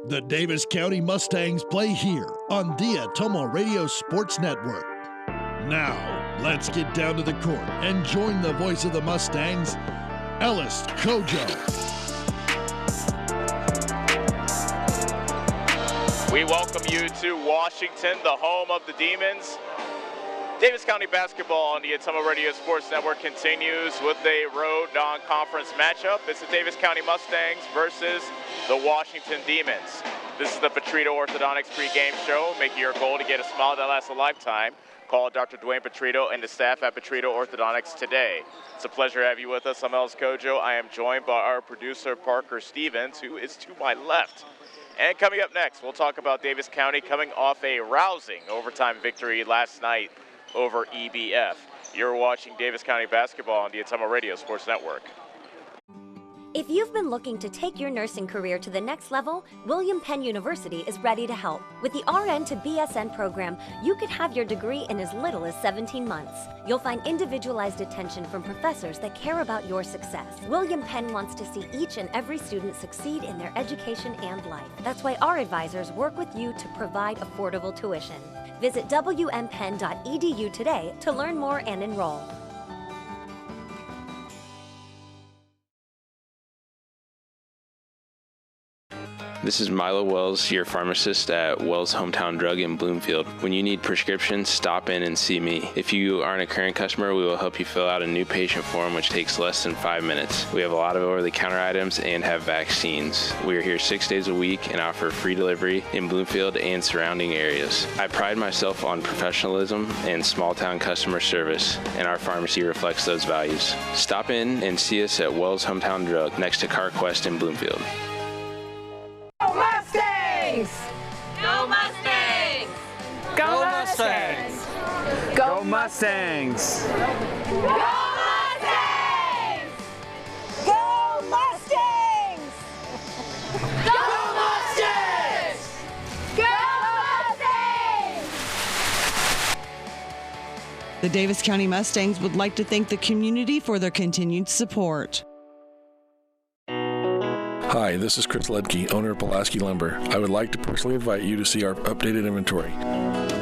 The Davis County Mustangs play here on the Atomo Radio Sports Network. Now, let's get down to the court and join the voice of the Mustangs, Ellis Kojo. We welcome you to Washington, the home of the Demons. Davis County basketball on the Atomo Radio Sports Network continues with a road non-conference matchup. It's the Davis County Mustangs versus the Washington Demons. This is the Petrito Orthodontics pregame show, making your goal to get a smile that lasts a lifetime. Call Dr. Dwayne Petrito and the staff at Petrito Orthodontics today. It's a pleasure to have you with us. I'm Ellis Kojo. I am joined by our producer, Parker Stevens, who is to my left. And coming up next, we'll talk about Davis County coming off a rousing overtime victory last night over EBF. You're watching Davis County basketball on the Atomo Radio Sports Network. If you've been looking to take your nursing career to the next level, William Penn University is ready to help. With the RN to BSN program, you could have your degree in as little as 17 months. You'll find individualized attention from professors that care about your success. William Penn wants to see each and every student succeed in their education and life. That's why our advisors work with you to provide affordable tuition. Visit wmpenn.edu today to learn more and enroll. This is Milo Wells, your pharmacist at Wells Hometown Drug in Bloomfield. When you need prescriptions, stop in and see me. If you aren't a current customer, we will help you fill out a new patient form, which takes less than 5 minutes. We have a lot of over-the-counter items and have vaccines. We are here 6 days a week and offer free delivery in Bloomfield and surrounding areas. I pride myself on professionalism and small-town customer service, and our pharmacy reflects those values. Stop in and see us at Wells Hometown Drug next to CarQuest in Bloomfield. Go Mustangs! Go Mustangs! Go Mustangs! Go Mustangs! Go Mustangs! Go Mustangs! Go Mustangs! Go Mustangs! The Davis County Mustangs would like to thank the community for their continued support. Hi, this is Chris Ledke, owner of Pulaski Lumber. I would like to personally invite you to see our updated inventory.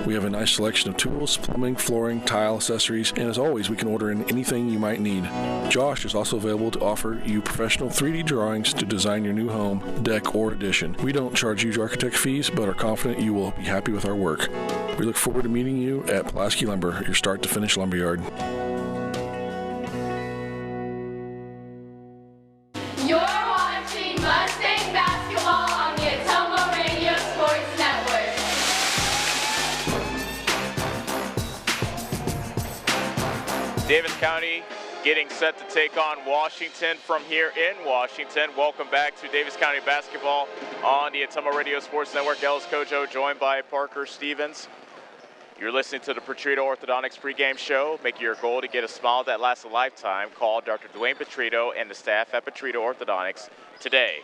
We have a nice selection of tools, plumbing, flooring, tile, accessories, and as always, we can order in anything you might need. Josh is also available to offer you professional 3D drawings to design your new home, deck, or addition. We don't charge huge architect fees, but are confident you will be happy with our work. We look forward to meeting you at Pulaski Lumber, your start-to-finish lumberyard. You're watching Mustang basketball on the Atomo Radio Sports Network. Davis County getting set to take on Washington from here in Washington. Welcome back to Davis County basketball on the Atomo Radio Sports Network. Ellis Kojo joined by Parker Stevens. You're listening to the Petrito Orthodontics pregame show. Make your goal to get a smile that lasts a lifetime. Call Dr. Dwayne Petrito and the staff at Petrito Orthodontics today.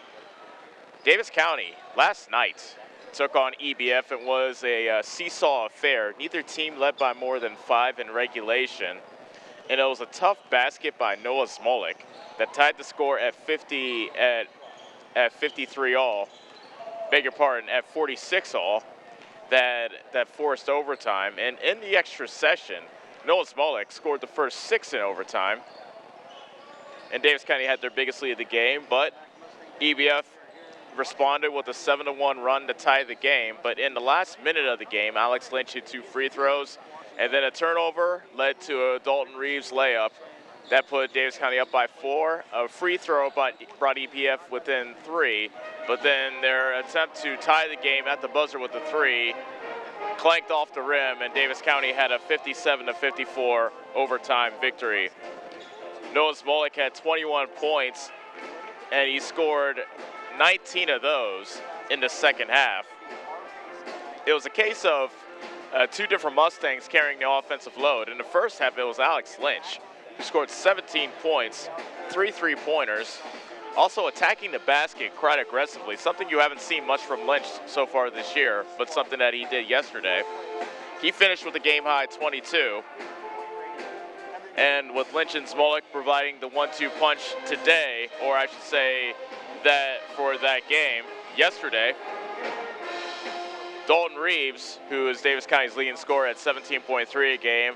Davis County last night took on EBF. It was a seesaw affair. Neither team led by more than 5 in regulation. And it was a tough basket by Noah Smolik that tied the score at 53 all. Beg your pardon, at 46 all. That forced overtime. And in the extra session, Noah Smolik scored the first 6 in overtime. And Davis County had their biggest lead of the game, but EBF responded with a 7-1 run to tie the game. But in the last minute of the game, Alex Lynch hit 2 free throws, and then a turnover led to a Dalton Reeves layup. That put Davis County up by 4. A free throw brought EBF within 3, but then their attempt to tie the game at the buzzer with a 3 clanked off the rim, and Davis County had a 57-54 overtime victory. Noah Smolik had 21 points, and he scored 19 of those in the second half. It was a case of 2 different Mustangs carrying the offensive load. In the first half, it was Alex Lynch, who scored 17 points, 3 3-pointers, also attacking the basket quite aggressively, something you haven't seen much from Lynch so far this year, but something that he did yesterday. He finished with a game-high 22. And with Lynch and Smolik providing the 1-2 punch today, or I should say that for that game yesterday, Dalton Reeves, who is Davis County's leading scorer at 17.3 a game,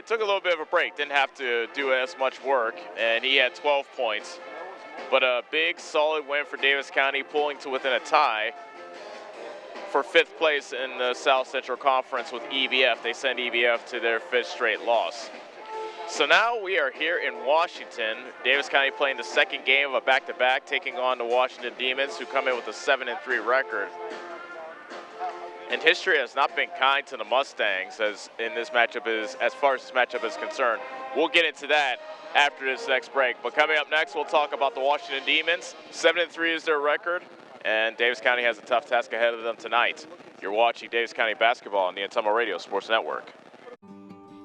took a little bit of a break, didn't have to do as much work, and he had 12 points. But a big, solid win for Davis County, pulling to within a tie for 5th place in the South Central Conference with EVF. They send EVF to their 5th straight loss. So now we are here in Washington. Davis County playing the second game of a back-to-back, taking on the Washington Demons, who come in with a 7-3 record. And history has not been kind to the Mustangs as far as this matchup is concerned. We'll get into that after this next break. But coming up next, we'll talk about the Washington Demons. 7-3 is their record, and Davis County has a tough task ahead of them tonight. You're watching Davis County basketball on the Ottumwa Radio Sports Network.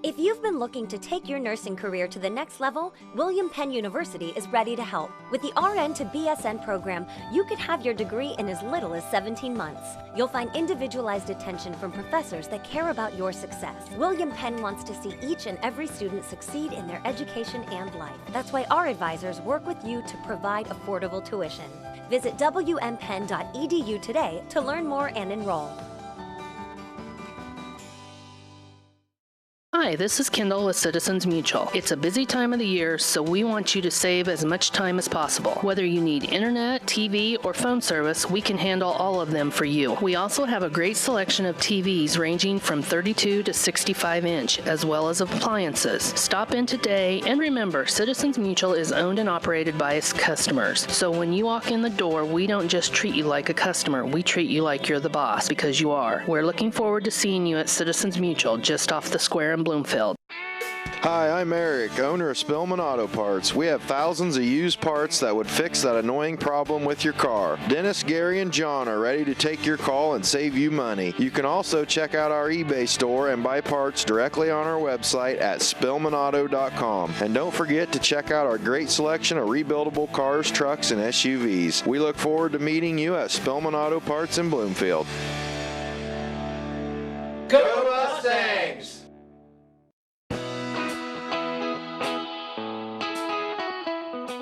If you've been looking to take your nursing career to the next level, William Penn University is ready to help. With the RN to BSN program, you could have your degree in as little as 17 months. You'll find individualized attention from professors that care about your success. William Penn wants to see each and every student succeed in their education and life. That's why our advisors work with you to provide affordable tuition. Visit wmpenn.edu today to learn more and enroll. Hi, this is Kendall with Citizens Mutual. It's a busy time of the year, so we want you to save as much time as possible. Whether you need internet, TV, or phone service, we can handle all of them for you. We also have a great selection of TVs ranging from 32 to 65 inch, as well as appliances. Stop in today, and remember, Citizens Mutual is owned and operated by its customers. So when you walk in the door, we don't just treat you like a customer, we treat you like you're the boss, because you are. We're looking forward to seeing you at Citizens Mutual, just off the square in Bloomfield. Hi, I'm Eric, owner of Spillman Auto Parts. We have thousands of used parts that would fix that annoying problem with your car. Dennis, Gary, and John are ready to take your call and save you money. You can also check out our eBay store and buy parts directly on our website at spillmanauto.com. And don't forget to check out our great selection of rebuildable cars, trucks, and SUVs. We look forward to meeting you at Spillman Auto Parts in Bloomfield. Go Mustangs!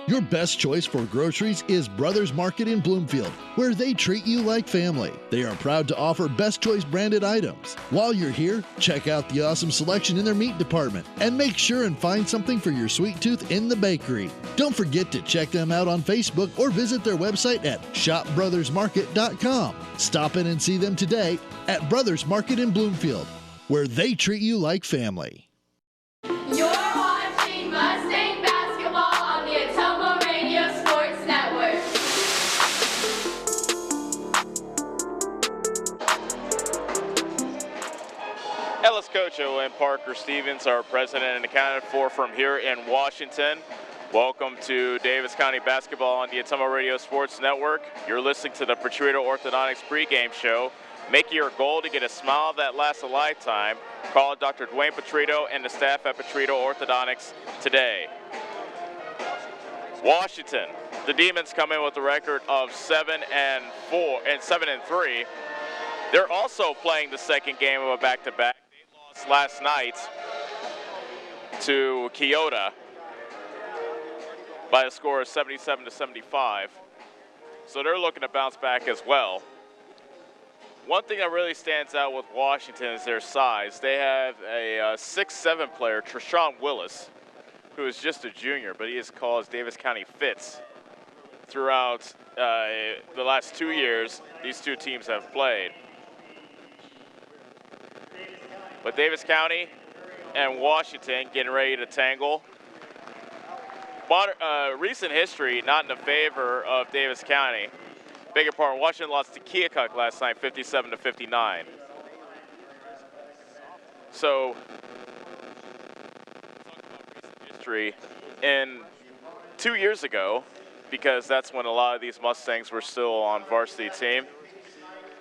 Your best choice for groceries is Brothers Market in Bloomfield, where they treat you like family. They are proud to offer Best Choice branded items. While you're here, check out the awesome selection in their meat department and make sure and find something for your sweet tooth in the bakery. Don't forget to check them out on Facebook or visit their website at shopbrothersmarket.com. Stop in and see them today at Brothers Market in Bloomfield, where they treat you like family. You're watching Mustang basketball on the Ottumwa Radio Sports Network. Ellis Cocho and Parker Stevens are president and accounted for from here in Washington. Welcome to Davis County basketball on the Ottumwa Radio Sports Network. You're listening to the Petrito Orthodontics pregame show. Make it your goal to get a smile that lasts a lifetime. Call Dr. Dwayne Petrito and the staff at Petrito Orthodontics today. Washington, the Demons come in with a record of 7-3. They're also playing the second game of a back-to-back. They lost last night to Keota by a score of 77-75. So they're looking to bounce back as well. One thing that really stands out with Washington is their size. They have a 6'7" player, Treshawn Willis, who is just a junior, but he has caused Davis County fits throughout the last 2 years these two teams have played. But Davis County and Washington getting ready to tangle. Recent history not in the favor of Davis County. Bigger part, Washington lost to Keokuk last night, 57-59. So, talk about recent history. And 2 years ago, because that's when a lot of these Mustangs were still on varsity team,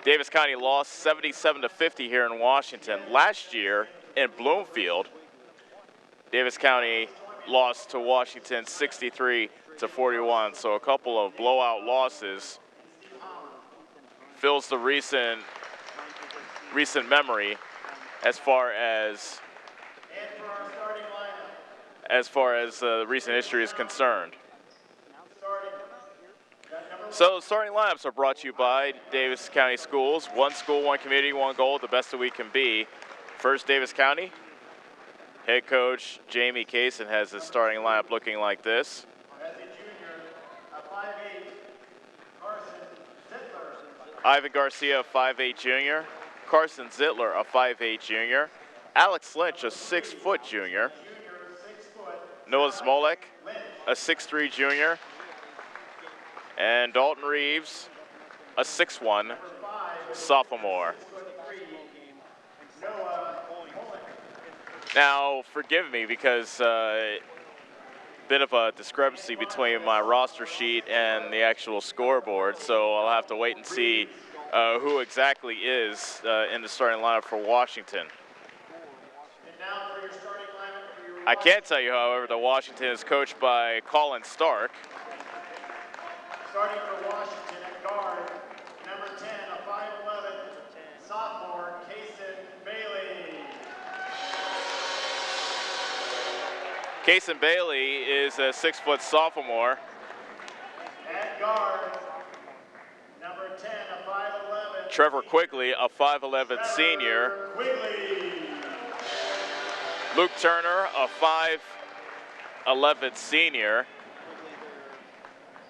Davis County lost 77-50 here in Washington. Last year in Bloomfield, Davis County lost to Washington 63-41. So a couple of blowout losses fills the recent memory as far as recent history is concerned. So starting lineups are brought to you by Davis County Schools. One school, one community, one goal, the best that we can be. First, Davis County. Head coach Jamie Kaysen has his starting lineup looking like this. Ivan Garcia, a 5'8 junior. Carson Zittler, a 5'8 junior. Alex Lynch, a 6-foot junior. Noah Smolek, a 6'3 junior. And Dalton Reeves, a 6'1 sophomore. Now, forgive me because bit of a discrepancy between my roster sheet and the actual scoreboard, so I'll have to wait and see who exactly is in the starting lineup for Washington. I can tell you, however, that Washington is coached by Colin Stark. Starting for Washington at guard, number 10, a 5'11 sophomore, Kaysen Bailey. Kaysen Bailey is a 6-foot sophomore. At guard, number 10, a 5'11. Trevor Quigley, a 5'11 senior. Quigley. Luke Turner, a 5'11 senior.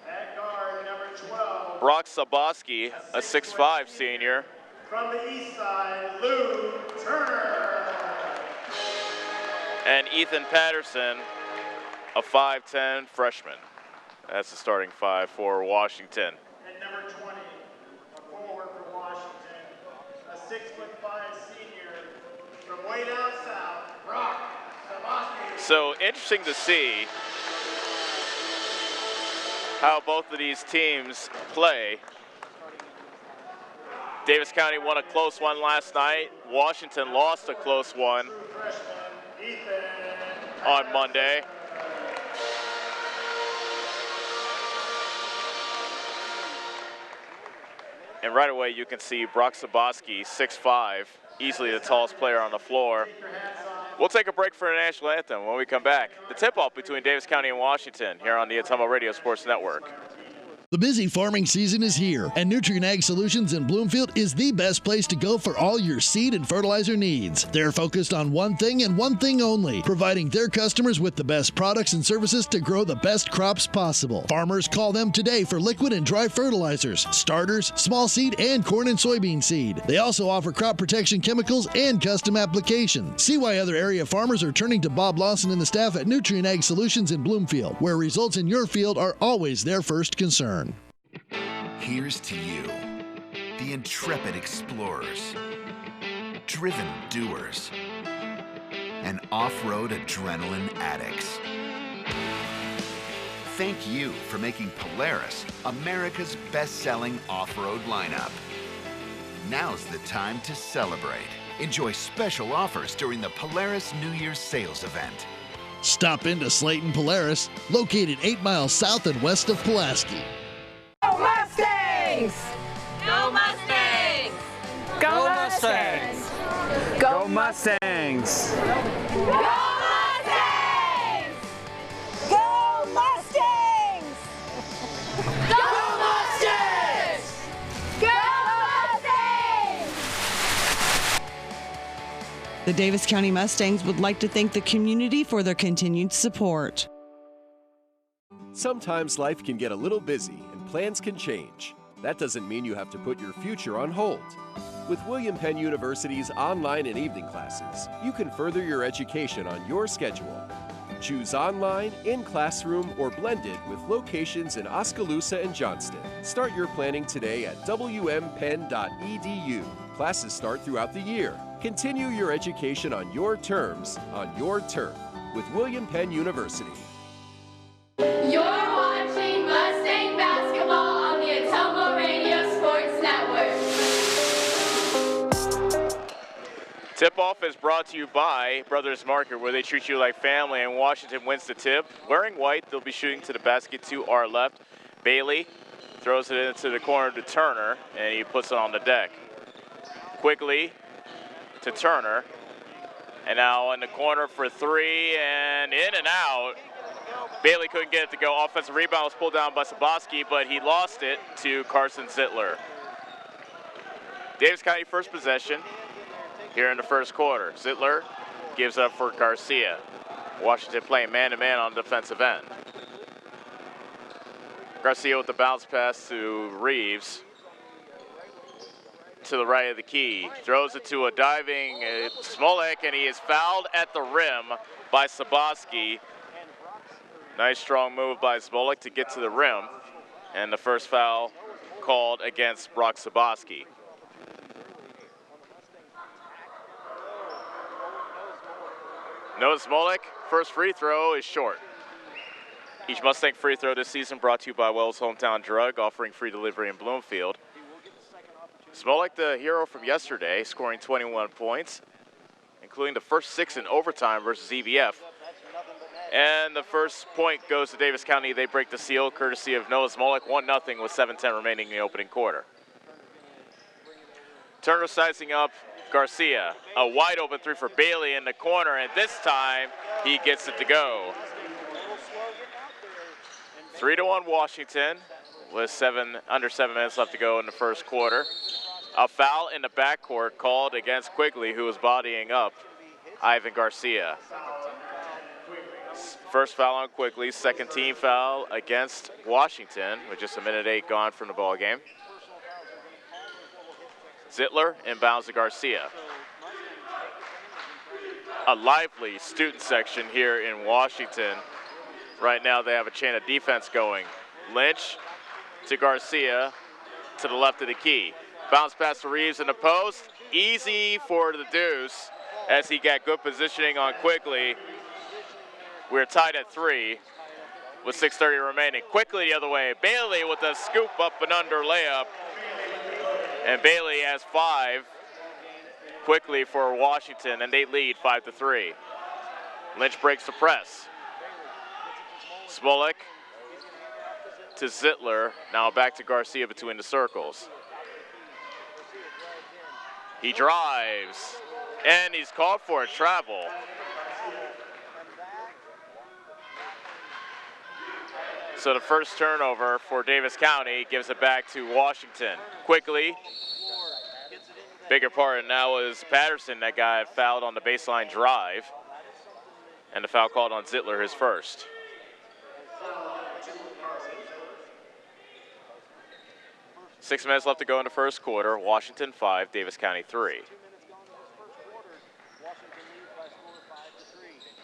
At guard, number 12. Brock Saboski, a 6'5 senior. From the east side, Luke Turner. And Ethan Patterson, a 5'10 freshman. That's the starting five for Washington. And number 20, a forward for Washington, a 6'5" senior from way down south, Brock Saboski. So interesting to see how both of these teams play. Davis County won a close one last night. Washington lost a close one on Monday. And right away you can see Brock Saboski, 6'5", easily the tallest player on the floor. We'll take a break for a national anthem. When we come back, the tip-off between Davis County and Washington here on the Atomo Radio Sports Network. The busy farming season is here, and Nutrien Ag Solutions in Bloomfield is the best place to go for all your seed and fertilizer needs. They're focused on one thing and one thing only, providing their customers with the best products and services to grow the best crops possible. Farmers call them today for liquid and dry fertilizers, starters, small seed, and corn and soybean seed. They also offer crop protection chemicals and custom applications. See why other area farmers are turning to Bob Lawson and the staff at Nutrien Ag Solutions in Bloomfield, where results in your field are always their first concern. Here's to you, the intrepid explorers, driven doers, and off-road adrenaline addicts. Thank you for making Polaris America's best-selling off-road lineup. Now's the time to celebrate. Enjoy special offers during the Polaris New Year's sales event. Stop into Slayton Polaris, located 8 miles south and west of Pulaski. Go Mustangs! Go Mustangs! Go Mustangs! Go Mustangs! Go Mustangs! Go Mustangs! Go Mustangs! Go Mustangs! The Davis County Mustangs would like to thank the community for their continued support. Sometimes life can get a little busy and plans can change. That doesn't mean you have to put your future on hold. With William Penn University's online and evening classes, you can further your education on your schedule. Choose online, in-classroom, or blended with locations in Oskaloosa and Johnston. Start your planning today at wmpenn.edu. Classes start throughout the year. Continue your education on your terms, on your turf, with William Penn University. You're watching Mustang basketball on the Atomo Radio Sports Network. Tip-off is brought to you by Brothers Market, where they treat you like family, and Washington wins the tip. Wearing white, they'll be shooting to the basket to our left. Bailey throws it into the corner to Turner, and he puts it on the deck. Quigley to Turner, and now in the corner for three, and in and out. Bailey couldn't get it to go. Offensive rebound was pulled down by Saboski, but he lost it to Carson Zittler. Davis County first possession here in the first quarter. Zittler gives up for Garcia. Washington playing man-to-man on the defensive end. Garcia with the bounce pass to Reeves. To the right of the key. Throws it to a diving Smolik, and he is fouled at the rim by Saboski. Nice strong move by Smolik to get to the rim. And the first foul called against Brock Saboski. Noah Smolik, first free throw is short. Each Mustang free throw this season brought to you by Wells Hometown Drug, offering free delivery in Bloomfield. Smolik, the hero from yesterday, scoring 21 points, including the first 6 in overtime versus EVF. And the first point goes to Davis County. They break the seal, courtesy of Noah Smolik, 1-0 with 7:10 remaining in the opening quarter. Turner sizing up Garcia. A wide open three for Bailey in the corner, and this time he gets it to go. 3-1 Washington with under 7 minutes left to go in the first quarter. A foul in the backcourt called against Quigley, who was bodying up Ivan Garcia. First foul on Quigley, second team foul against Washington with just 1:08 gone from the ball game. Zittler inbounds to Garcia. A lively student section here in Washington. Right now they have a chain of defense going. Lynch to Garcia to the left of the key. Bounce pass to Reeves in the post. Easy for the Deuce as he got good positioning on Quigley. We're tied at 3 with 6:30 remaining. Quickly the other way. Bailey with a scoop up and under layup. And Bailey has 5 quickly for Washington, and they lead 5-3. Lynch breaks the press. Smolik to Zittler. Now back to Garcia between the circles. He drives, and he's called for a travel. So the first turnover for Davis County gives it back to Washington. Quickly, bigger part now is Patterson that got fouled on the baseline drive. And the foul called on Zittler, his first. Six minutes left to go in the first quarter. Washington 5, Davis County 3.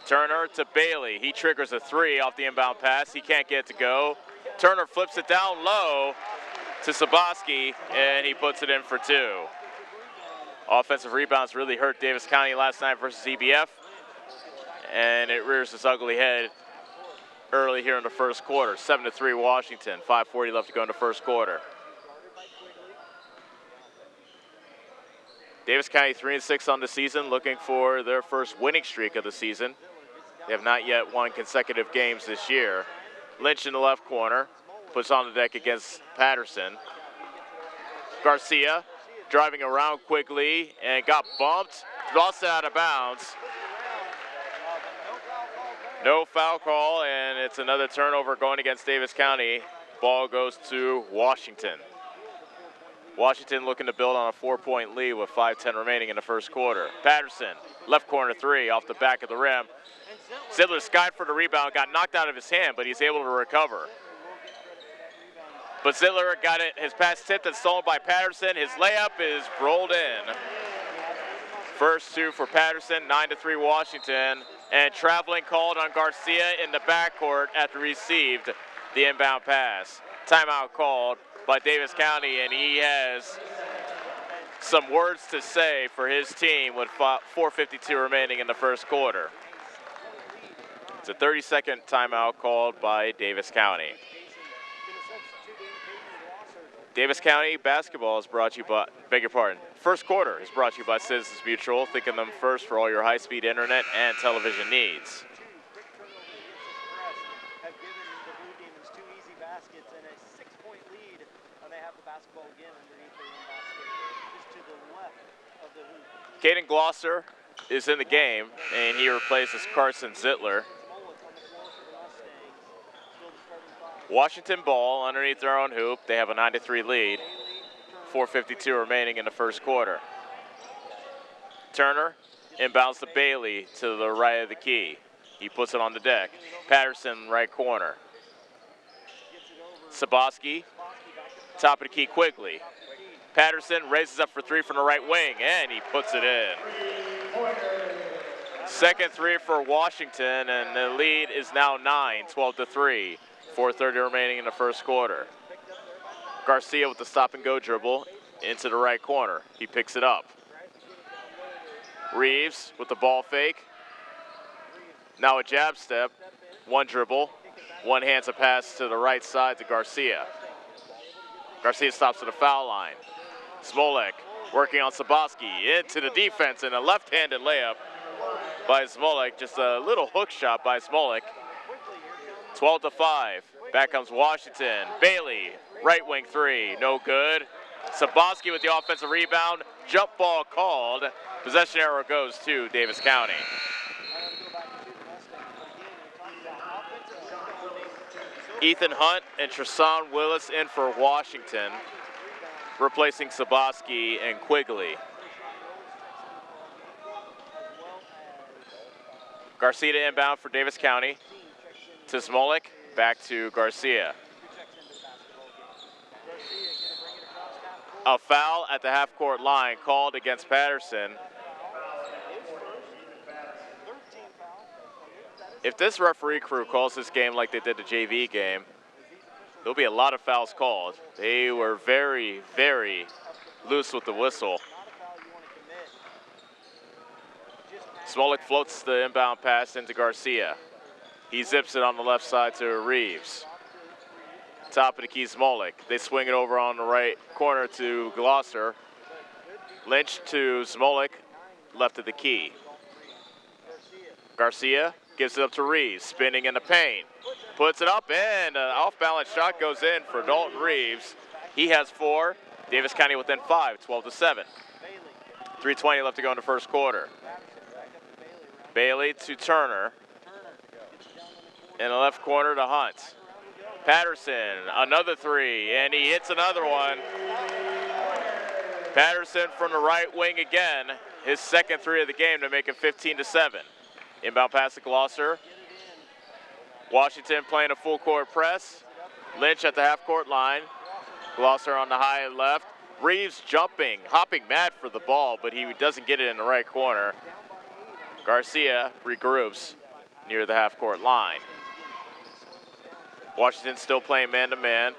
Turner to Bailey. He triggers a 3 off the inbound pass. He can't get it to go. Turner flips it down low to Saboski, and he puts it in for 2. Offensive rebounds really hurt Davis County last night versus EBF, and it rears its ugly head early here in the first quarter. 7-3 Washington. 5:40 left to go in the first quarter. Davis County 3-6 on the season, looking for their first winning streak of the season. They have not yet won consecutive games this year. Lynch in the left corner, puts on the deck against Patterson. Garcia driving around quickly and got bumped, lost it out of bounds. No foul call, and it's another turnover going against Davis County. Ball goes to Washington. Washington looking to build on a 4-point lead with 5:10 remaining in the first quarter. Patterson, left corner 3 off the back of the rim. Zittler skied for the rebound, got knocked out of his hand, but he's able to recover. But Zittler got it, his pass tipped and stolen by Patterson. His layup is rolled in. First 2 for Patterson, 9-3 Washington. And traveling called on Garcia in the backcourt after received the inbound pass. Timeout called by Davis County, and he has some words to say for his team with 4:52 remaining in the first quarter. It's a 30-second timeout called by Davis County. Davis County basketball is brought to you by, first quarter is brought to you by Citizens Mutual, thinking them first for all your high-speed internet and television needs. Caden Glosser is in the game, and he replaces Carson Zittler. Washington ball underneath their own hoop. They have a 9-3 lead. 4:52 remaining in the first quarter. Turner inbounds to Bailey to the right of the key. He puts it on the deck. Patterson, right corner. Saboski, top of the key quickly. Patterson raises up for three from the right wing, and he puts it in. Second three for Washington, and the lead is now 9, 12-3. 4:30 remaining in the first quarter. Garcia with the stop-and-go dribble into the right corner. He picks it up. Reeves with the ball fake. Now a jab step, one dribble, one hands a pass to the right side to Garcia. Garcia stops at the foul line. Smolek working on Saboski into the defense and a left-handed layup by Smolek. Just a little hook shot by Smolek. 12-5. Back comes Washington. Bailey, right wing three, no good. Saboski with the offensive rebound. Jump ball called. Possession arrow goes to Davis County. Ethan Hunt and Tristan Willis in for Washington, replacing Saboski and Quigley. Garcia to inbound for Davis County. To Smolek, back to Garcia. A foul at the half-court line called against Patterson. If this referee crew calls this game like they did the JV game, there'll be a lot of fouls called. They were very, very loose with the whistle. Smolek floats the inbound pass into Garcia. He zips it on the left side to Reeves. Top of the key, Smolek. They swing it over on the right corner to Glosser. Lynch to Smolek, left of the key. Garcia gives it up to Reeves, spinning in the paint. Puts it up, and an off-balance shot goes in for Dalton Reeves. He has 4. Davis County within 5, 12-7. 3:20 left to go in the first quarter. Bailey to Turner. In the left corner to Hunt. Patterson, another three, and he hits another one. Patterson from the right wing again, his second three of the game to make it 15-7. Inbound pass to Glosser. Washington playing a full court press. Lynch at the half court line. Glosser on the high left. Reeves jumping, hopping mad for the ball, but he doesn't get it in the right corner. Garcia regroups near the half court line. Washington still playing man-to-man.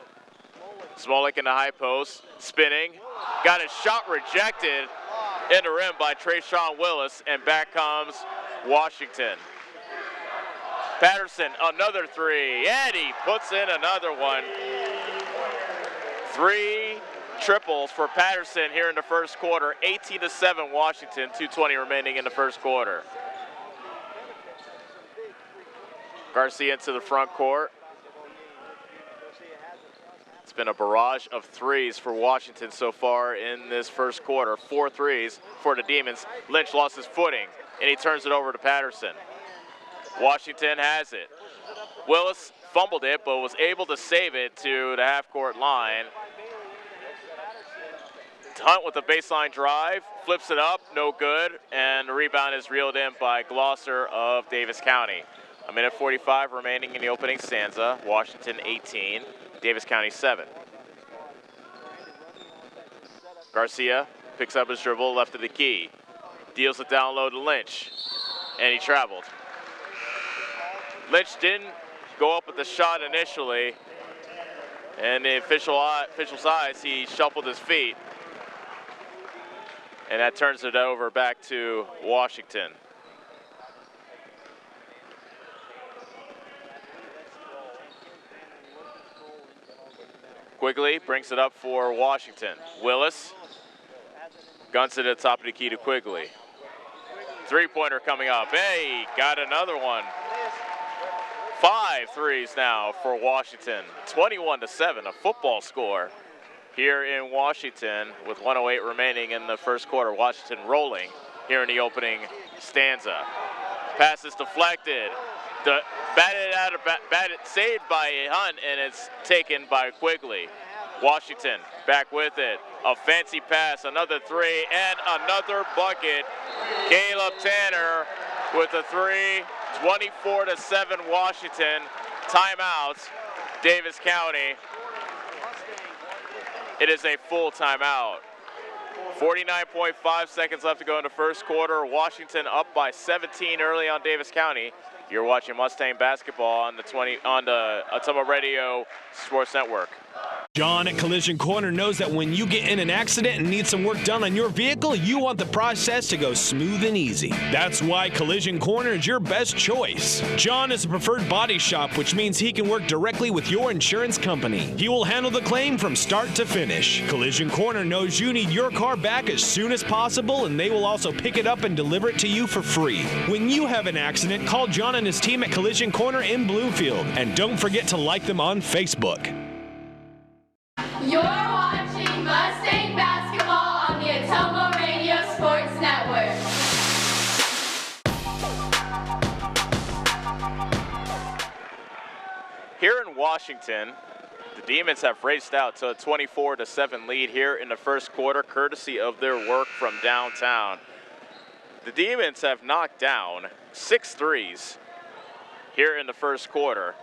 Smolek in the high post, spinning. Got his shot rejected in the rim by Trayshawn Willis, and back comes Washington. Patterson, another three, and he puts in another one. 3 triples for Patterson here in the first quarter. 18-7 Washington, 2:20 remaining in the first quarter. Garcia into the front court. It's been a barrage of threes for Washington so far in this first quarter. 4 threes for the Demons. Lynch lost his footing, and he turns it over to Patterson. Washington has it. Willis fumbled it, but was able to save it to the half-court line. Hunt with a baseline drive, flips it up, no good, and the rebound is reeled in by Glosser of Davis County. 1:45 remaining in the opening stanza. Washington 18, Davis County 7. Garcia picks up his dribble left of the key, deals it down low to Lynch, and he traveled. Lynch didn't go up with the shot initially, and the official's eyes, he shuffled his feet, and that turns it over back to Washington. Quigley brings it up for Washington. Willis guns it at the top of the key to Quigley. Three-pointer coming up. Hey, got another one. 5 threes now for Washington. 21-7, a football score here in Washington with 1:08 remaining in the first quarter. Washington rolling here in the opening stanza. Pass is deflected. Batted out saved by Hunt, and it's taken by Quigley. Washington back with it. A fancy pass, another three, and another bucket. Caleb Tanner with a three, 24-7 Washington. Timeout, Davis County. It is a full timeout. 49.5 seconds left to go in the first quarter. Washington up by 17 early on Davis County. You're watching Mustang basketball on the Atomo Radio Sports Network. John at Collision Corner knows that when you get in an accident and need some work done on your vehicle, you want the process to go smooth and easy. That's why Collision Corner is your best choice. John is a preferred body shop, which means he can work directly with your insurance company. He will handle the claim from start to finish. Collision Corner knows you need your car back as soon as possible, and they will also pick it up and deliver it to you for free. When you have an accident, call John and his team at Collision Corner in Bloomfield, and don't forget to like them on Facebook. You're watching Mustang basketball on the Atomo Radio Sports Network. Here in Washington, the Demons have raced out to a 24-7 lead here in the first quarter, courtesy of their work from downtown. The Demons have knocked down 6 threes here in the first quarter.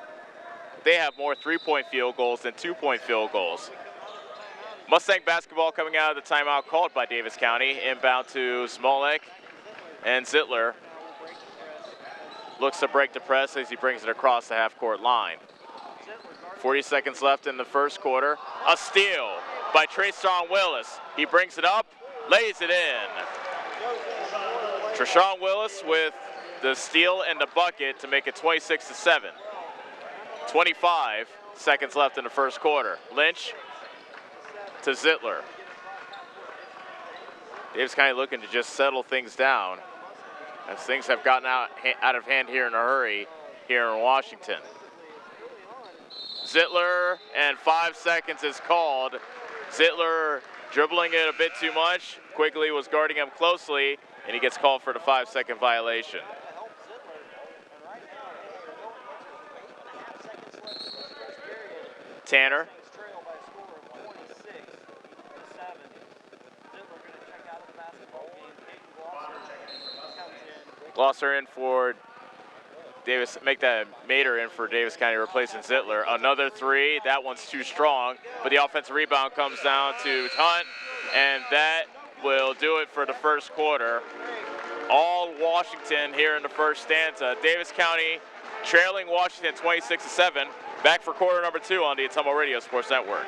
They have more three-point field goals than two-point field goals. Mustang basketball coming out of the timeout called by Davis County. Inbound to Smolik, and Zittler looks to break the press as he brings it across the half-court line. 40 seconds left in the first quarter. A steal by Treshawn Willis. He brings it up, lays it in. Treshawn Willis with the steal and the bucket to make it 26-7. 25 seconds left in the first quarter. Lynch to Zittler. Davis County looking to just settle things down as things have gotten out of hand here in a hurry here in Washington. Zittler, and 5 seconds is called. Zittler dribbling it a bit too much. Quigley was guarding him closely, and he gets called for the 5-second violation. Tanner. Glosser in for Davis, Mater in for Davis County, replacing Zittler. Another three, that one's too strong, but the offensive rebound comes down to Hunt, and that will do it for the first quarter. All Washington here in the first stanza. Davis County trailing Washington 26-7. Back for quarter number 2 on the Atomo Radio Sports Network.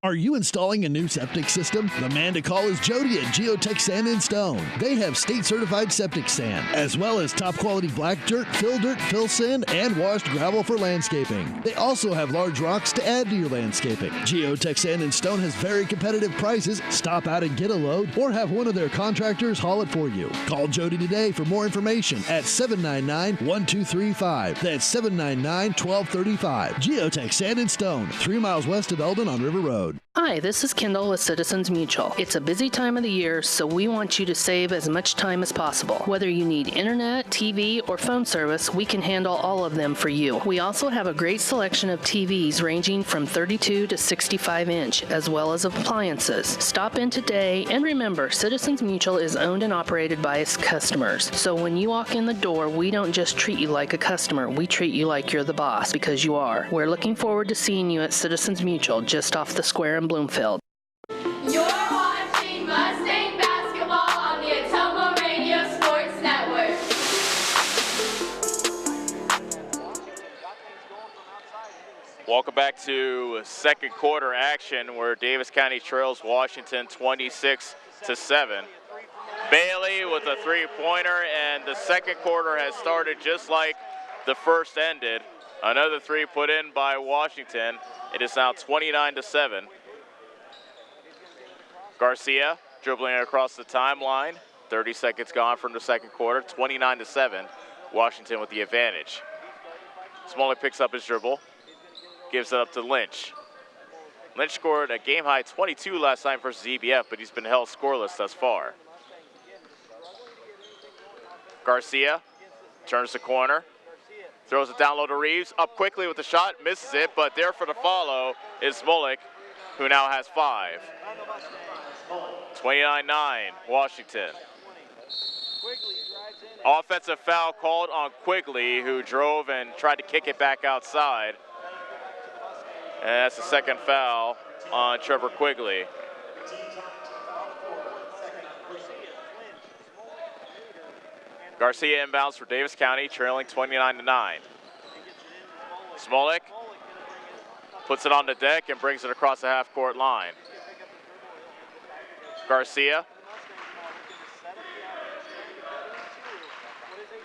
Are you installing a new septic system? The man to call is Jody at Geotech Sand and Stone. They have state-certified septic sand, as well as top-quality black dirt, fill sand, and washed gravel for landscaping. They also have large rocks to add to your landscaping. Geotech Sand and Stone has very competitive prices. Stop out and get a load, or have one of their contractors haul it for you. Call Jody today for more information at 799-1235. That's 799-1235. Geotech Sand and Stone, 3 miles west of Eldon on River Road. Hi, this is Kendall with Citizens Mutual. It's a busy time of the year, so we want you to save as much time as possible. Whether you need internet, TV, or phone service, we can handle all of them for you. We also have a great selection of TVs ranging from 32 to 65 inch, as well as appliances. Stop in today, and remember, Citizens Mutual is owned and operated by its customers. So when you walk in the door, we don't just treat you like a customer, we treat you like you're the boss, because you are. We're looking forward to seeing you at Citizens Mutual, just off the square in Bloomfield. You're watching Mustang basketball on the Atomo Radio Sports Network. Welcome back to second quarter action where Davis County trails Washington 26-7. Bailey with a three-pointer, and the second quarter has started just like the first ended. Another three put in by Washington. It is now 29-7. Garcia dribbling it across the timeline. 30 seconds gone from the second quarter. 29-7. Washington with the advantage. Smalley picks up his dribble. Gives it up to Lynch. Lynch scored a game-high 22 last night versus EBF, but he's been held scoreless thus far. Garcia turns the corner. Throws it down low to Reeves. Up quickly with the shot. Misses it, but there for the follow is Smolik, who now has 5. 29-9, Washington. Offensive foul called on Quigley, who drove and tried to kick it back outside. And that's the second foul on Trevor Quigley. Garcia inbounds for Davis County, trailing 29-9. Smolik puts it on the deck and brings it across the half-court line. Garcia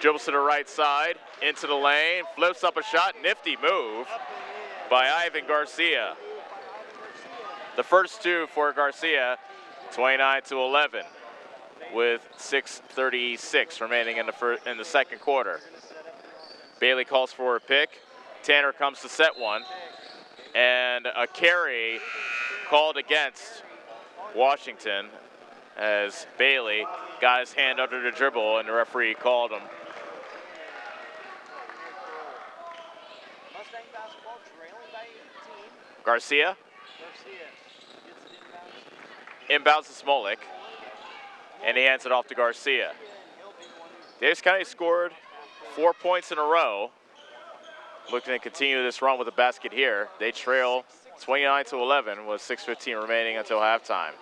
dribbles to the right side, into the lane, flips up a shot, nifty move by Ivan Garcia. The first 2 for Garcia, 29-11, with 6:36 remaining in the second quarter. Bailey calls for a pick. Tanner comes to set one, and a carry called against Washington as Bailey got his hand under the dribble and the referee called him. Garcia inbounds to Smolik, and he hands it off to Garcia. Davis County scored 4 points in a row. Looking to continue this run with a basket here. They trail 29-11 with 6:15 remaining until halftime.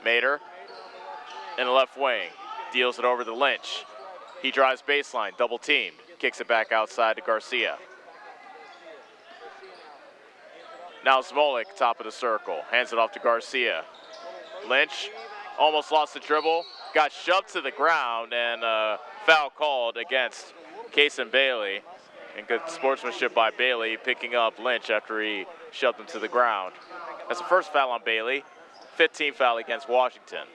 Mater in the left wing, deals it over to Lynch. He drives baseline, double teamed, kicks it back outside to Garcia. Now Smolik, top of the circle, hands it off to Garcia. Lynch almost lost the dribble, got shoved to the ground, and foul called against Kason Bailey. And good sportsmanship by Bailey, picking up Lynch after he shoved him to the ground. That's the first foul on Bailey, 15th foul against Washington.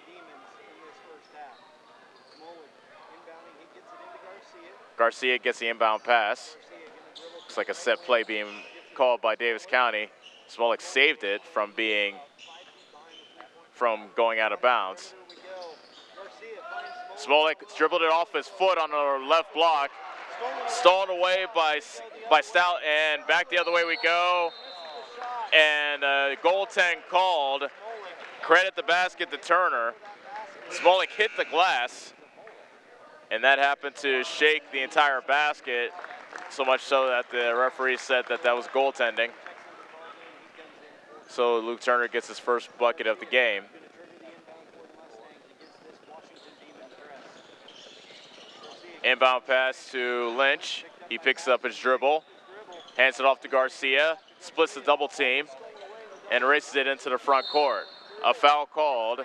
Garcia gets the inbound pass. Looks like a set play being called by Davis County. Smolik saved it from going out of bounds. Smolik dribbled it off his foot on the left block. Stolen away by Stout, and back the other way we go. And goaltend called. Credit the basket to Turner. Smolik hit the glass, and that happened to shake the entire basket, so much so that the referee said that was goaltending. So Luke Turner gets his first bucket of the game. Inbound pass to Lynch. He picks up his dribble, hands it off to Garcia, splits the double team, and races it into the front court. A foul called.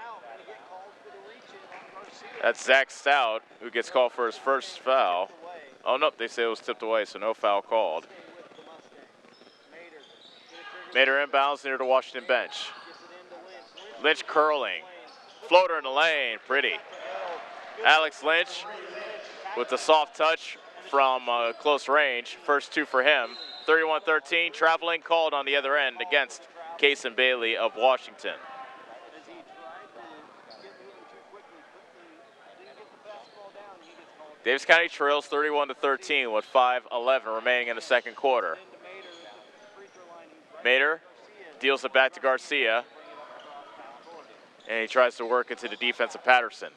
That's Zach Stout, who gets called for his first foul. Oh, nope, they say it was tipped away, so no foul called. Mater inbounds near the Washington bench. Lynch curling. Floater in the lane, pretty. Alex Lynch with the soft touch from close range. First 2 for him. 31-13, traveling called on the other end against Kason Bailey of Washington. Davis County trails 31-13 with 5:11 remaining in the second quarter. Mater deals it back to Garcia, and he tries to work into the defense of Patterson.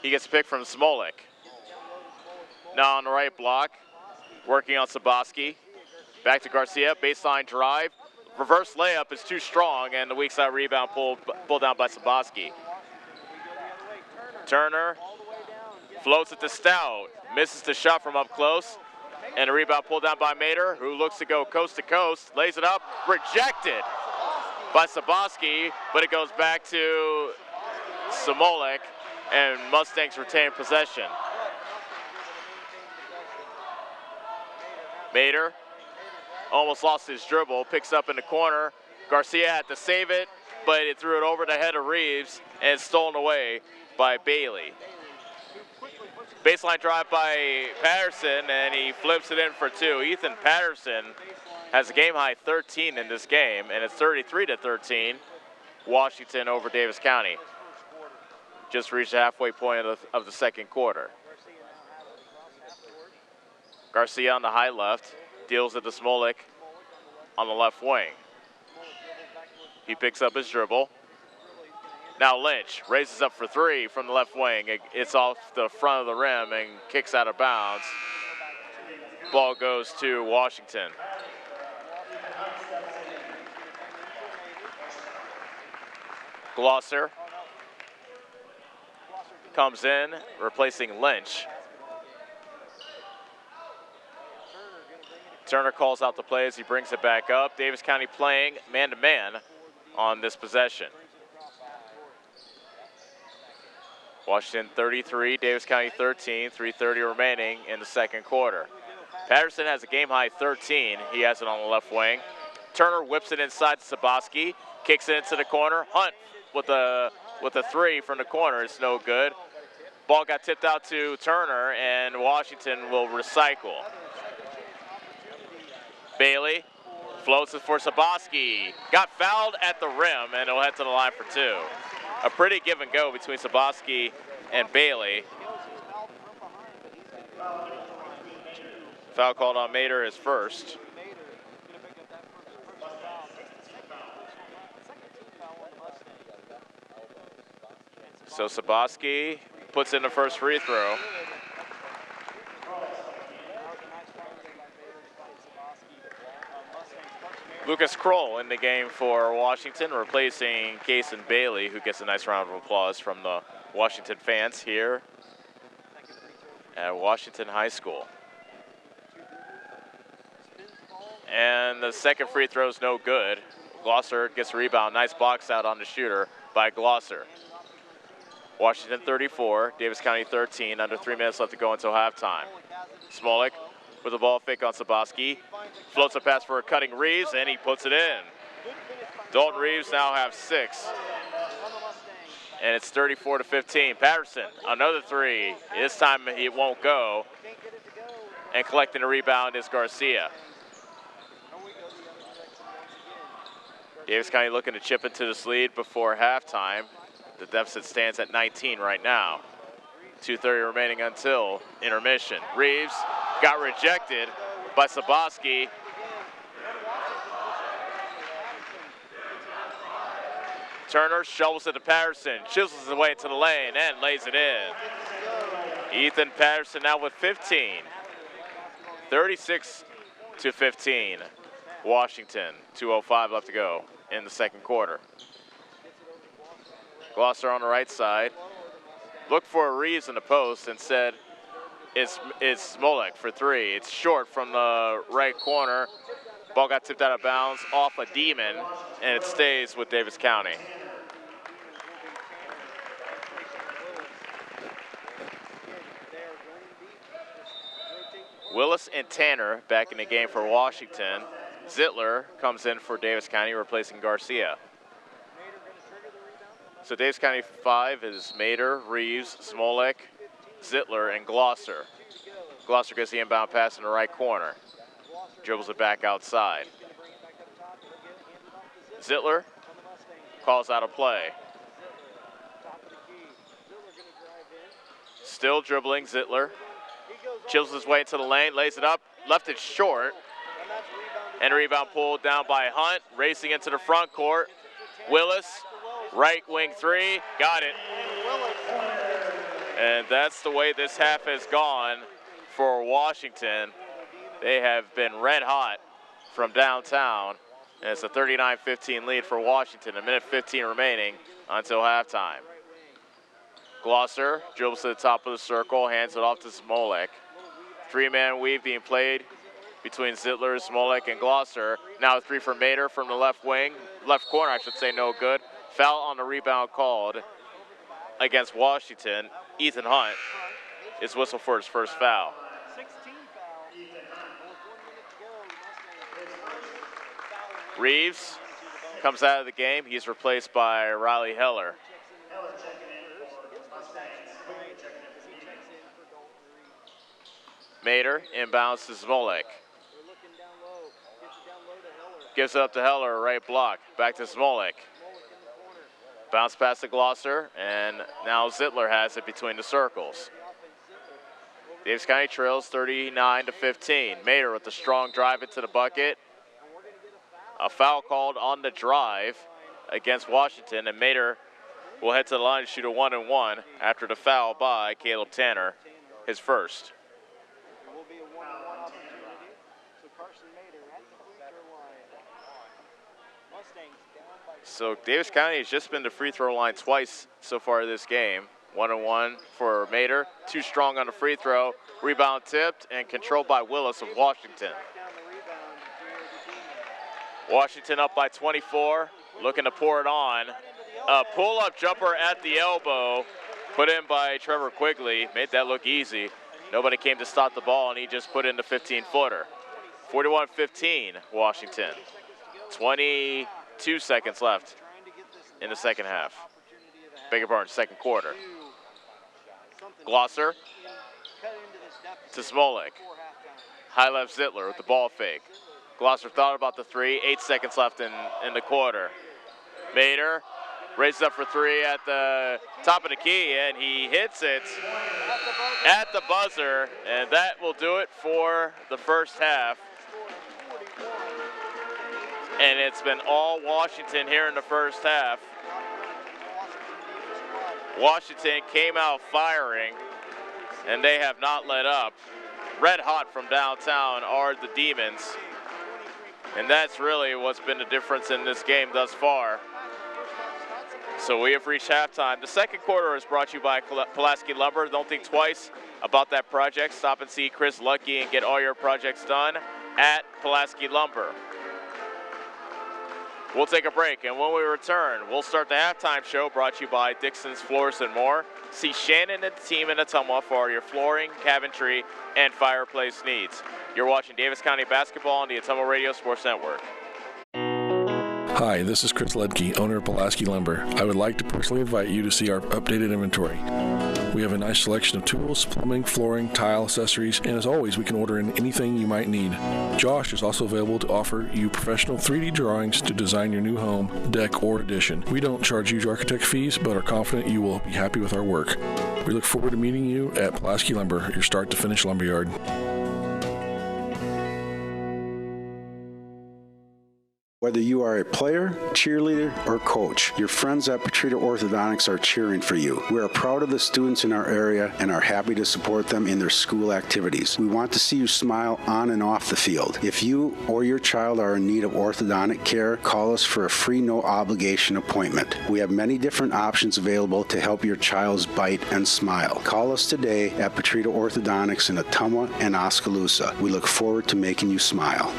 He gets a pick from Smolik. Now on the right block, working on Saboski. Back to Garcia, baseline drive. Reverse layup is too strong, and the weak side rebound pulled down by Saboski. Turner floats it to Stout, misses the shot from up close, and a rebound pulled down by Mater, who looks to go coast to coast, lays it up, rejected by Saboski, but it goes back to Smolik, and Mustangs retain possession. Mater almost lost his dribble, picks up in the corner. Garcia had to save it, but it threw it over the head of Reeves, and it's stolen away by Bailey. Baseline drive by Patterson, and he flips it in for 2. Ethan Patterson has a game-high 13 in this game, and it's 33-13, Washington over Davis County. Just reached the halfway point of the second quarter. Garcia on the high left, deals it to Smolik on the left wing. He picks up his dribble. Now Lynch raises up for three from the left wing. It's off the front of the rim and kicks out of bounds. Ball goes to Washington. Glosser comes in, replacing Lynch. Turner calls out the play as he brings it back up. Davis County playing man-to-man on this possession. Washington 33, Davis County 13, 3:30 remaining in the second quarter. Patterson has a game-high 13. He has it on the left wing. Turner whips it inside to Saboski, kicks it into the corner. Hunt with a three from the corner. It's no good. Ball got tipped out to Turner, and Washington will recycle. Bailey floats it for Saboski. Got fouled at the rim, and he'll head to the line for two. A pretty give and go between Saboski and Bailey. Foul called on Mater is first. So Saboski puts in the first free throw. Lucas Kroll in the game for Washington, replacing Kason Bailey, who gets a nice round of applause from the Washington fans here at Washington High School. And the second free throw is no good. Glosser gets a rebound. Nice box out on the shooter by Glosser. Washington 34, Davis County 13, under 3 minutes left to go until halftime. Smolik with the ball fake on Saboski. Floats a pass for a cutting Reeves, and he puts it in. Dalton Reeves now have 6. And it's 34-15. Patterson, another three. This time it won't go. And collecting the rebound is Garcia. Davis County looking to chip into this lead before halftime. The deficit stands at 19 right now. 2:30 remaining until intermission. Reeves got rejected by Saboski. Turner shovels it to Patterson, chisels his way into the lane and lays it in. Ethan Patterson now with 15. 36-15. Washington, 2:05 left to go in the second quarter. Glosser on the right side. Looked for Reeves in the post and said it's Smolik for three. It's short from the right corner. Ball got tipped out of bounds off a Demon, and it stays with Davis County. Willis and Tanner back in the game for Washington. Zittler comes in for Davis County, replacing Garcia. So Davis County 5 is Mater, Reeves, Smolik, Zittler, and Glosser. Glosser gets the inbound pass in the right corner. Dribbles it back outside. Zittler calls out a play. Still dribbling, Zittler. Chills his way into the lane, lays it up, left it short. And a rebound pulled down by Hunt, racing into the front court. Willis, right wing three, got it. And that's the way this half has gone for Washington. They have been red hot from downtown. And it's a 39-15 lead for Washington, a minute 15 remaining until halftime. Glosser dribbles to the top of the circle, hands it off to Smolik. Three-man weave being played between Zittler, Smolik, and Glosser. Now a three for Mater from the left wing, left corner, I should say, no good. Foul on the rebound called against Washington. Ethan Hunt is whistled for his first foul. Reeves comes out of the game. He's replaced by Riley Heller. Mater inbounds to Smolik. Gives it up to Heller, right block. Back to Smolik. Bounce pass to Glosser, and now Zittler has it between the circles. Davis County trails 39-15. Mater with a strong drive into the bucket. A foul called on the drive against Washington, and Mater will head to the line and shoot a 1-and-1 after the foul by Caleb Tanner, his first. So Davis County has just been to free throw line twice so far this game. 1-and-1 for Mater. Too strong on the free throw. Rebound tipped and controlled by Willis of Washington. Washington up by 24, looking to pour it on. A pull-up jumper at the elbow, put in by Trevor Quigley. Made that look easy. Nobody came to stop the ball, and he just put in the 15-footer. 41-15, Washington. 22 seconds left in the second half. Beg your pardon, second quarter. Glosser to Smolik. High left Zittler with the ball fake. Glosser thought about the three. 8 seconds left in the quarter. Mater raises up for three at the top of the key, and he hits it at the buzzer, and that will do it for the first half. And it's been all Washington here in the first half. Washington came out firing, and they have not let up. Red hot from downtown are the Demons. And that's really what's been the difference in this game thus far. So we have reached halftime. The second quarter is brought to you by Pulaski Lumber. Don't think twice about that project. Stop and see Chris Lucky and get all your projects done at Pulaski Lumber. We'll take a break, and when we return, we'll start the halftime show brought to you by Dixon's Floors and More. See Shannon and the team in Ottumwa for your flooring, cabinetry, and fireplace needs. You're watching Davis County basketball on the Ottumwa Radio Sports Network. Hi, this is Chris Ledke, owner of Pulaski Lumber. I would like to personally invite you to see our updated inventory. We have a nice selection of tools, plumbing, flooring, tile, accessories, and as always, we can order in anything you might need. Josh is also available to offer you professional 3D drawings to design your new home, deck, or addition. We don't charge huge architect fees, but are confident you will be happy with our work. We look forward to meeting you at Pulaski Lumber, your start-to-finish lumberyard. Whether you are a player, cheerleader, or coach, your friends at Petrita Orthodontics are cheering for you. We are proud of the students in our area and are happy to support them in their school activities. We want to see you smile on and off the field. If you or your child are in need of orthodontic care, call us for a free no-obligation appointment. We have many different options available to help your child's bite and smile. Call us today at Petrita Orthodontics in Ottumwa and Oskaloosa. We look forward to making you smile.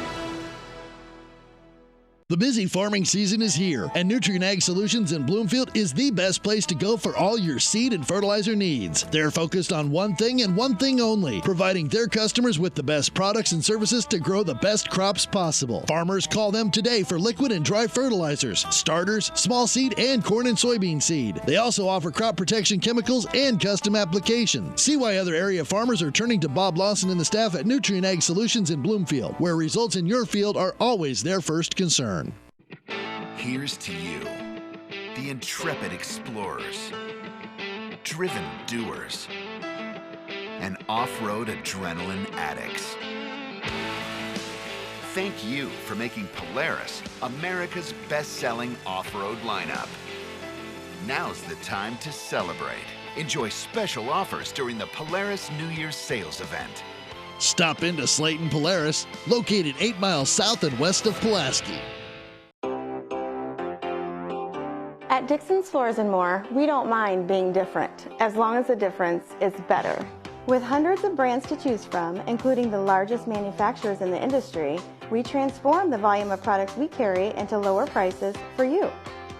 The busy farming season is here, and Nutrient Ag Solutions in Bloomfield is the best place to go for all your seed and fertilizer needs. They're focused on one thing and one thing only, providing their customers with the best products and services to grow the best crops possible. Farmers call them today for liquid and dry fertilizers, starters, small seed, and corn and soybean seed. They also offer crop protection chemicals and custom application. See why other area farmers are turning to Bob Lawson and the staff at Nutrient Ag Solutions in Bloomfield, where results in your field are always their first concern. Here's to you, the intrepid explorers, driven doers, and off-road adrenaline addicts. Thank you for making Polaris America's best-selling off-road lineup. Now's the time to celebrate. Enjoy special offers during the Polaris New Year's sales event. Stop into Slayton Polaris, located 8 miles south and west of Pulaski. At Dixon's Floors and More, we don't mind being different, as long as the difference is better. With hundreds of brands to choose from, including the largest manufacturers in the industry, we transform the volume of products we carry into lower prices for you.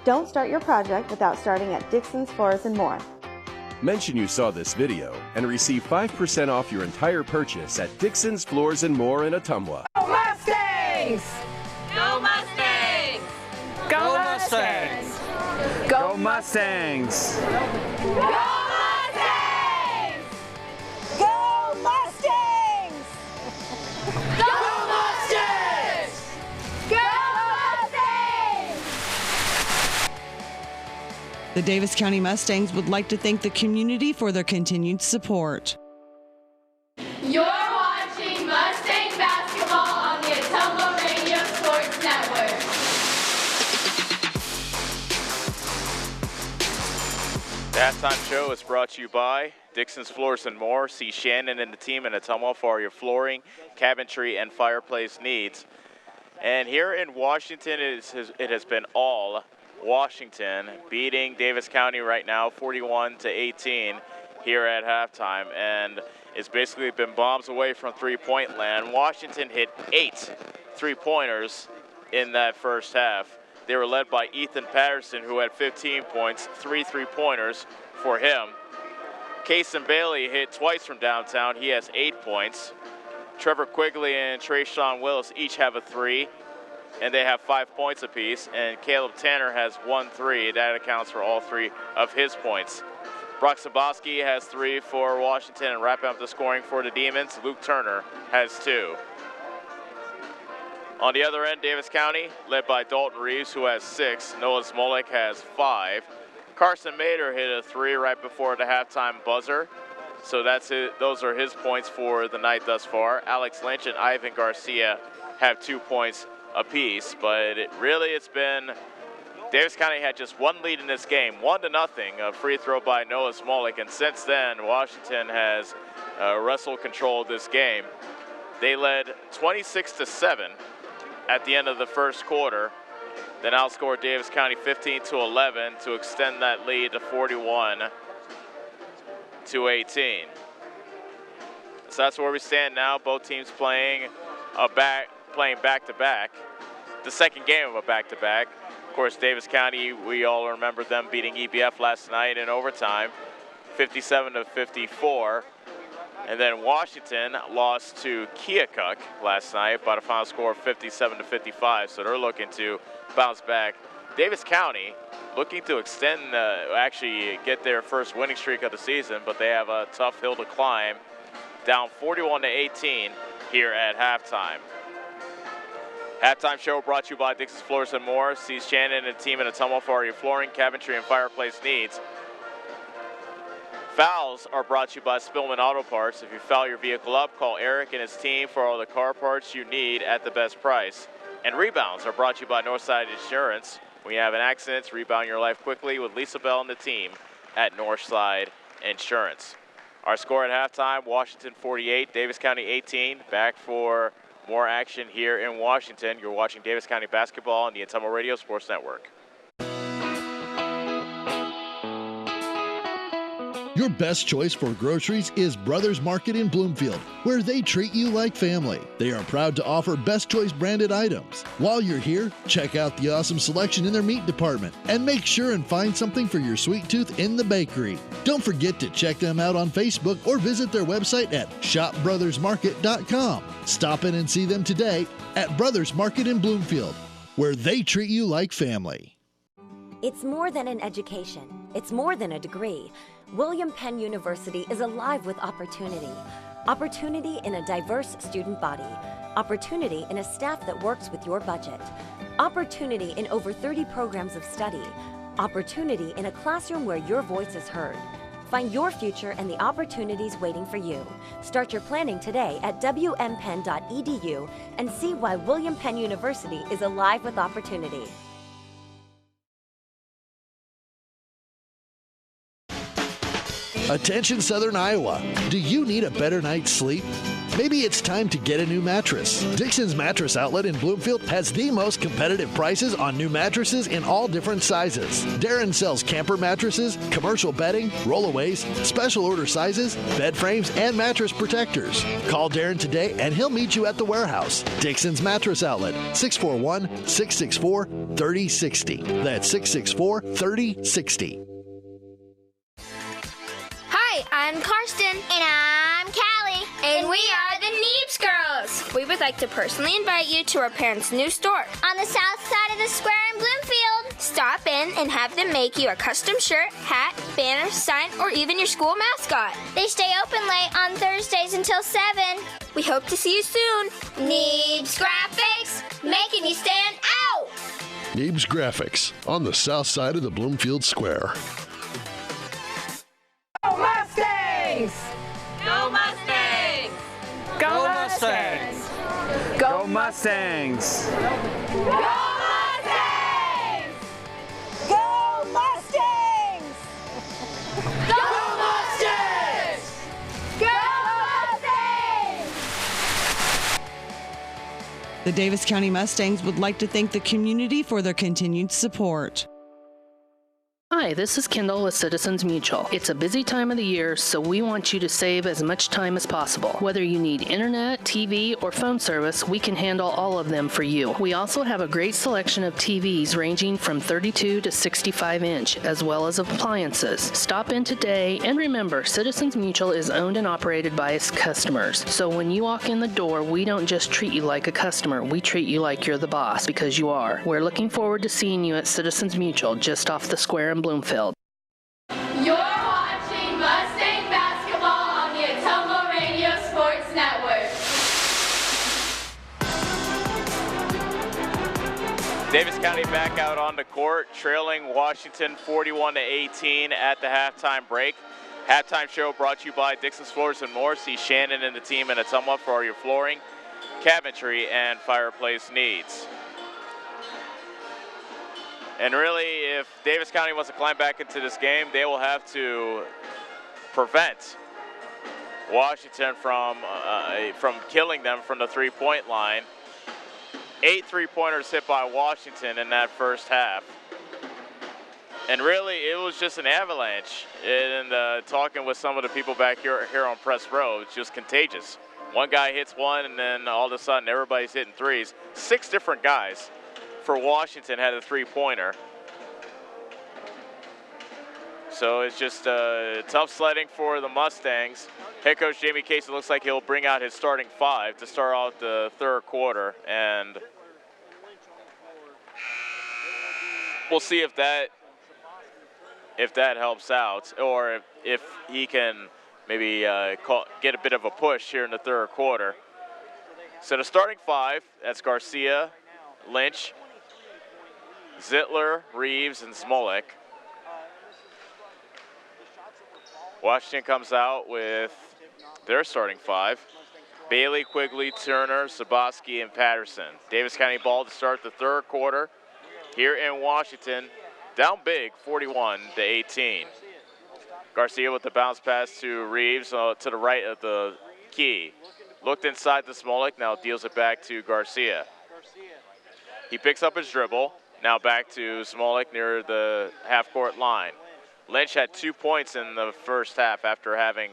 Don't start your project without starting at Dixon's Floors and More. Mention you saw this video and receive 5% off your entire purchase at Dixon's Floors and More in Ottumwa. Go Mustangs! Go Mustangs! Go Mustangs! Go Mustangs! Go Mustangs! Go Mustangs! Go Mustangs! Go Mustangs! The Davis County Mustangs would like to thank the community for their continued support. Halftime show is brought to you by Dixon's Floors and More. See Shannon and the team in Ottumwa for your flooring, cabinetry, and fireplace needs. And here in Washington, it has been all Washington, beating Davis County right now 41-18 here at halftime. And it's basically been bombs away from three-point land. Washington hit 8 three-pointers in that first half. They were led by Ethan Patterson, who had 15 points, 3 three-pointers for him. Kason Bailey hit twice from downtown. He has 8 points. Trevor Quigley and Trayshawn Willis each have a 3, and they have 5 points apiece. And Caleb Tanner has 1 3. That accounts for all 3 of his points. Brock Saboski has 3 for Washington, and wrapping up the scoring for the Demons, Luke Turner has 2. On the other end, Davis County, led by Dalton Reeves, who has 6. Noah Smolik has 5. Carson Mader hit a 3 right before the halftime buzzer. So that's it. Those are his points for the night thus far. Alex Lynch and Ivan Garcia have 2 points apiece. But it's been, Davis County had just one lead in this game, 1-0, a free throw by Noah Smolik. And since then, Washington has wrestled control of this game. They led 26-7. At the end of the first quarter, then outscored Davis County 15-11 to extend that lead to 41-18. So that's where we stand now. Both teams playing back-to-back. The second game of a back-to-back. Of course, Davis County, we all remember them beating EBF last night in overtime, 57-54. And then Washington lost to Keokuk last night by the final score of 57-55, so they're looking to bounce back. Davis County looking to extend, actually get their first winning streak of the season, but they have a tough hill to climb, down 41-18 here at halftime. Halftime show brought to you by Dixon's Floors and More. See Shannon and the team in Ottumwa for your flooring, cabinetry, and fireplace needs. Fouls are brought to you by Spillman Auto Parts. If you foul your vehicle up, call Eric and his team for all the car parts you need at the best price. And rebounds are brought to you by Northside Insurance. When you have an accident, rebound your life quickly with Lisa Bell and the team at Northside Insurance. Our score at halftime, Washington 48, Davis County 18. Back for more action here in Washington. You're watching Davis County basketball on the Ottumwa Radio Sports Network. Your best choice for groceries is Brothers Market in Bloomfield, where they treat you like family. They are proud to offer Best Choice branded items. While you're here, check out the awesome selection in their meat department and make sure and find something for your sweet tooth in the bakery. Don't forget to check them out on Facebook or visit their website at shopbrothersmarket.com. Stop in and see them today at Brothers Market in Bloomfield, where they treat you like family. It's more than an education. It's more than a degree. William Penn University is alive with opportunity. Opportunity in a diverse student body. Opportunity in a staff that works with your budget. Opportunity in over 30 programs of study. Opportunity in a classroom where your voice is heard. Find your future and the opportunities waiting for you. Start your planning today at wmpenn.edu and see why William Penn University is alive with opportunity. Attention Southern Iowa, do you need a better night's sleep? Maybe it's time to get a new mattress. Dixon's Mattress Outlet in Bloomfield has the most competitive prices on new mattresses in all different sizes. Darren sells camper mattresses, commercial bedding, rollaways, special order sizes, bed frames, and mattress protectors. Call Darren today and he'll meet you at the warehouse. Dixon's Mattress Outlet, 641-664-3060. That's 664-3060. Hi, I'm Karsten. And I'm Callie. And we are the Neebs Girls. We would like to personally invite you to our parents' new store on the south side of the square in Bloomfield. Stop in and have them make you a custom shirt, hat, banner, sign, or even your school mascot. They stay open late on Thursdays until 7. We hope to see you soon. Neebs Graphics, making you stand out. Neebs Graphics on the south side of the Bloomfield Square. Go Mustangs! Go Mustangs! Go Mustangs! Go Mustangs! Go Mustangs! Go Mustangs! The Davis County Mustangs would like to thank the community for their continued support. Hi, this is Kendall with Citizens Mutual. It's a busy time of the year, so we want you to save as much time as possible. Whether you need internet, TV, or phone service, we can handle all of them for you. We also have a great selection of TVs ranging from 32 to 65 inch, as well as appliances. Stop in today, and remember, Citizens Mutual is owned and operated by its customers. So when you walk in the door, we don't just treat you like a customer, we treat you like you're the boss, because you are. We're looking forward to seeing you at Citizens Mutual, just off the square in Bloomfield. You're watching Mustang basketball on the Atomo Radio Sports Network. Davis County back out on the court, trailing Washington 41-18 at the halftime break. Halftime show brought to you by Dixon's Floors and More. See Shannon and the team in Atomo for all your flooring, cabinetry, and fireplace needs. And really, if Davis County wants to climb back into this game, they will have to prevent Washington from killing them from the three-point line. 8 three-pointers hit by Washington in that first half. And really, it was just an avalanche. And talking with some of the people back here on Press Row, it's just contagious. One guy hits one, and then all of a sudden, everybody's hitting threes. 6 different guys for Washington had a three-pointer. So it's just tough sledding for the Mustangs. Head coach Jamie Casey looks like he'll bring out his starting 5 to start out the third quarter, and we'll see if that helps out, or if he can maybe get a bit of a push here in the third quarter. So the starting 5, that's Garcia, Lynch, Zittler, Reeves, and Smolik. Washington comes out with their starting 5. Bailey, Quigley, Turner, Saboski, and Patterson. Davis County ball to start the third quarter here in Washington. Down big, 41-18. Garcia with the bounce pass to Reeves to the right of the key. Looked inside to Smolik, now deals it back to Garcia. He picks up his dribble. Now back to Smolik near the half-court line. Lynch had 2 points in the first half after having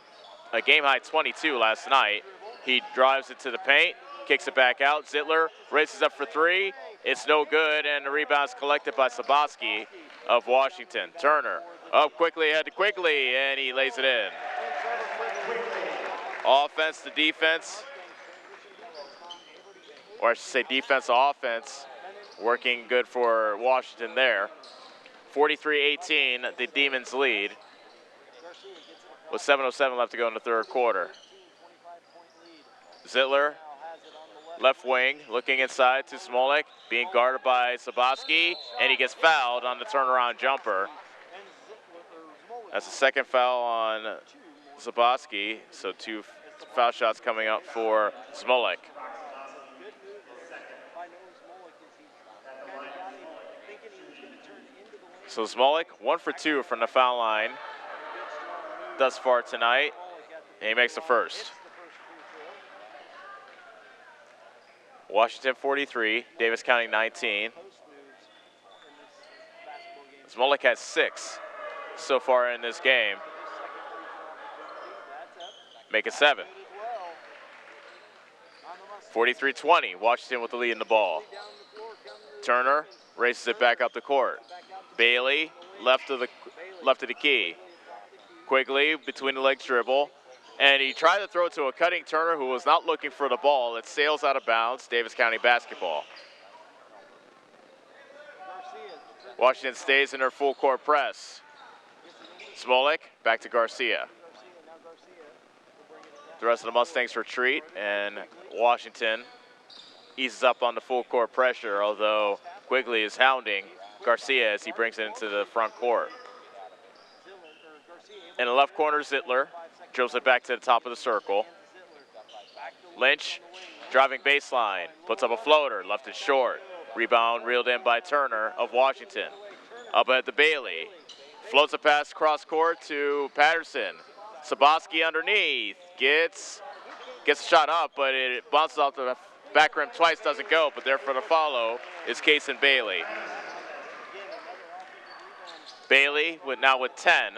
a game-high 22 last night. He drives it to the paint, kicks it back out. Zittler races up for 3. It's no good, and the rebound's collected by Saboski of Washington. Turner up quickly ahead to Quigley, and he lays it in. Offense to defense, or I should say defense to offense. Working good for Washington there. 43-18, the Demons lead, with 7:07 left to go in the third quarter. Zittler, left wing, looking inside to Smolik, being guarded by Saboski, and he gets fouled on the turnaround jumper. That's the second foul on Saboski, so 2 foul shots coming up for Smolik. So Smolik, 1 for 2 from the foul line thus far tonight, and he makes the first. Washington 43, Davis County 19. Smolik has 6 so far in this game. Make it 7. 43-20, Washington with the lead in the ball. Turner races it back up the court. Bailey, left of the key. Quigley, between the legs dribble. And he tried to throw it to a cutting Turner who was not looking for the ball. It sails out of bounds, Davis County basketball. Washington stays in their full court press. Smolik, back to Garcia. The rest of the Mustangs retreat, and Washington eases up on the full court pressure, although Quigley is hounding Garcia as he brings it into the front court. In the left corner, Zittler drills it back to the top of the circle. Lynch, driving baseline, puts up a floater, left it short. Rebound reeled in by Turner of Washington. Up at the Bailey, floats a pass cross court to Patterson. Saboski underneath, gets a shot up, but it bounces off the back rim twice, doesn't go, but there for the follow is Kason Bailey. Bailey now with 10,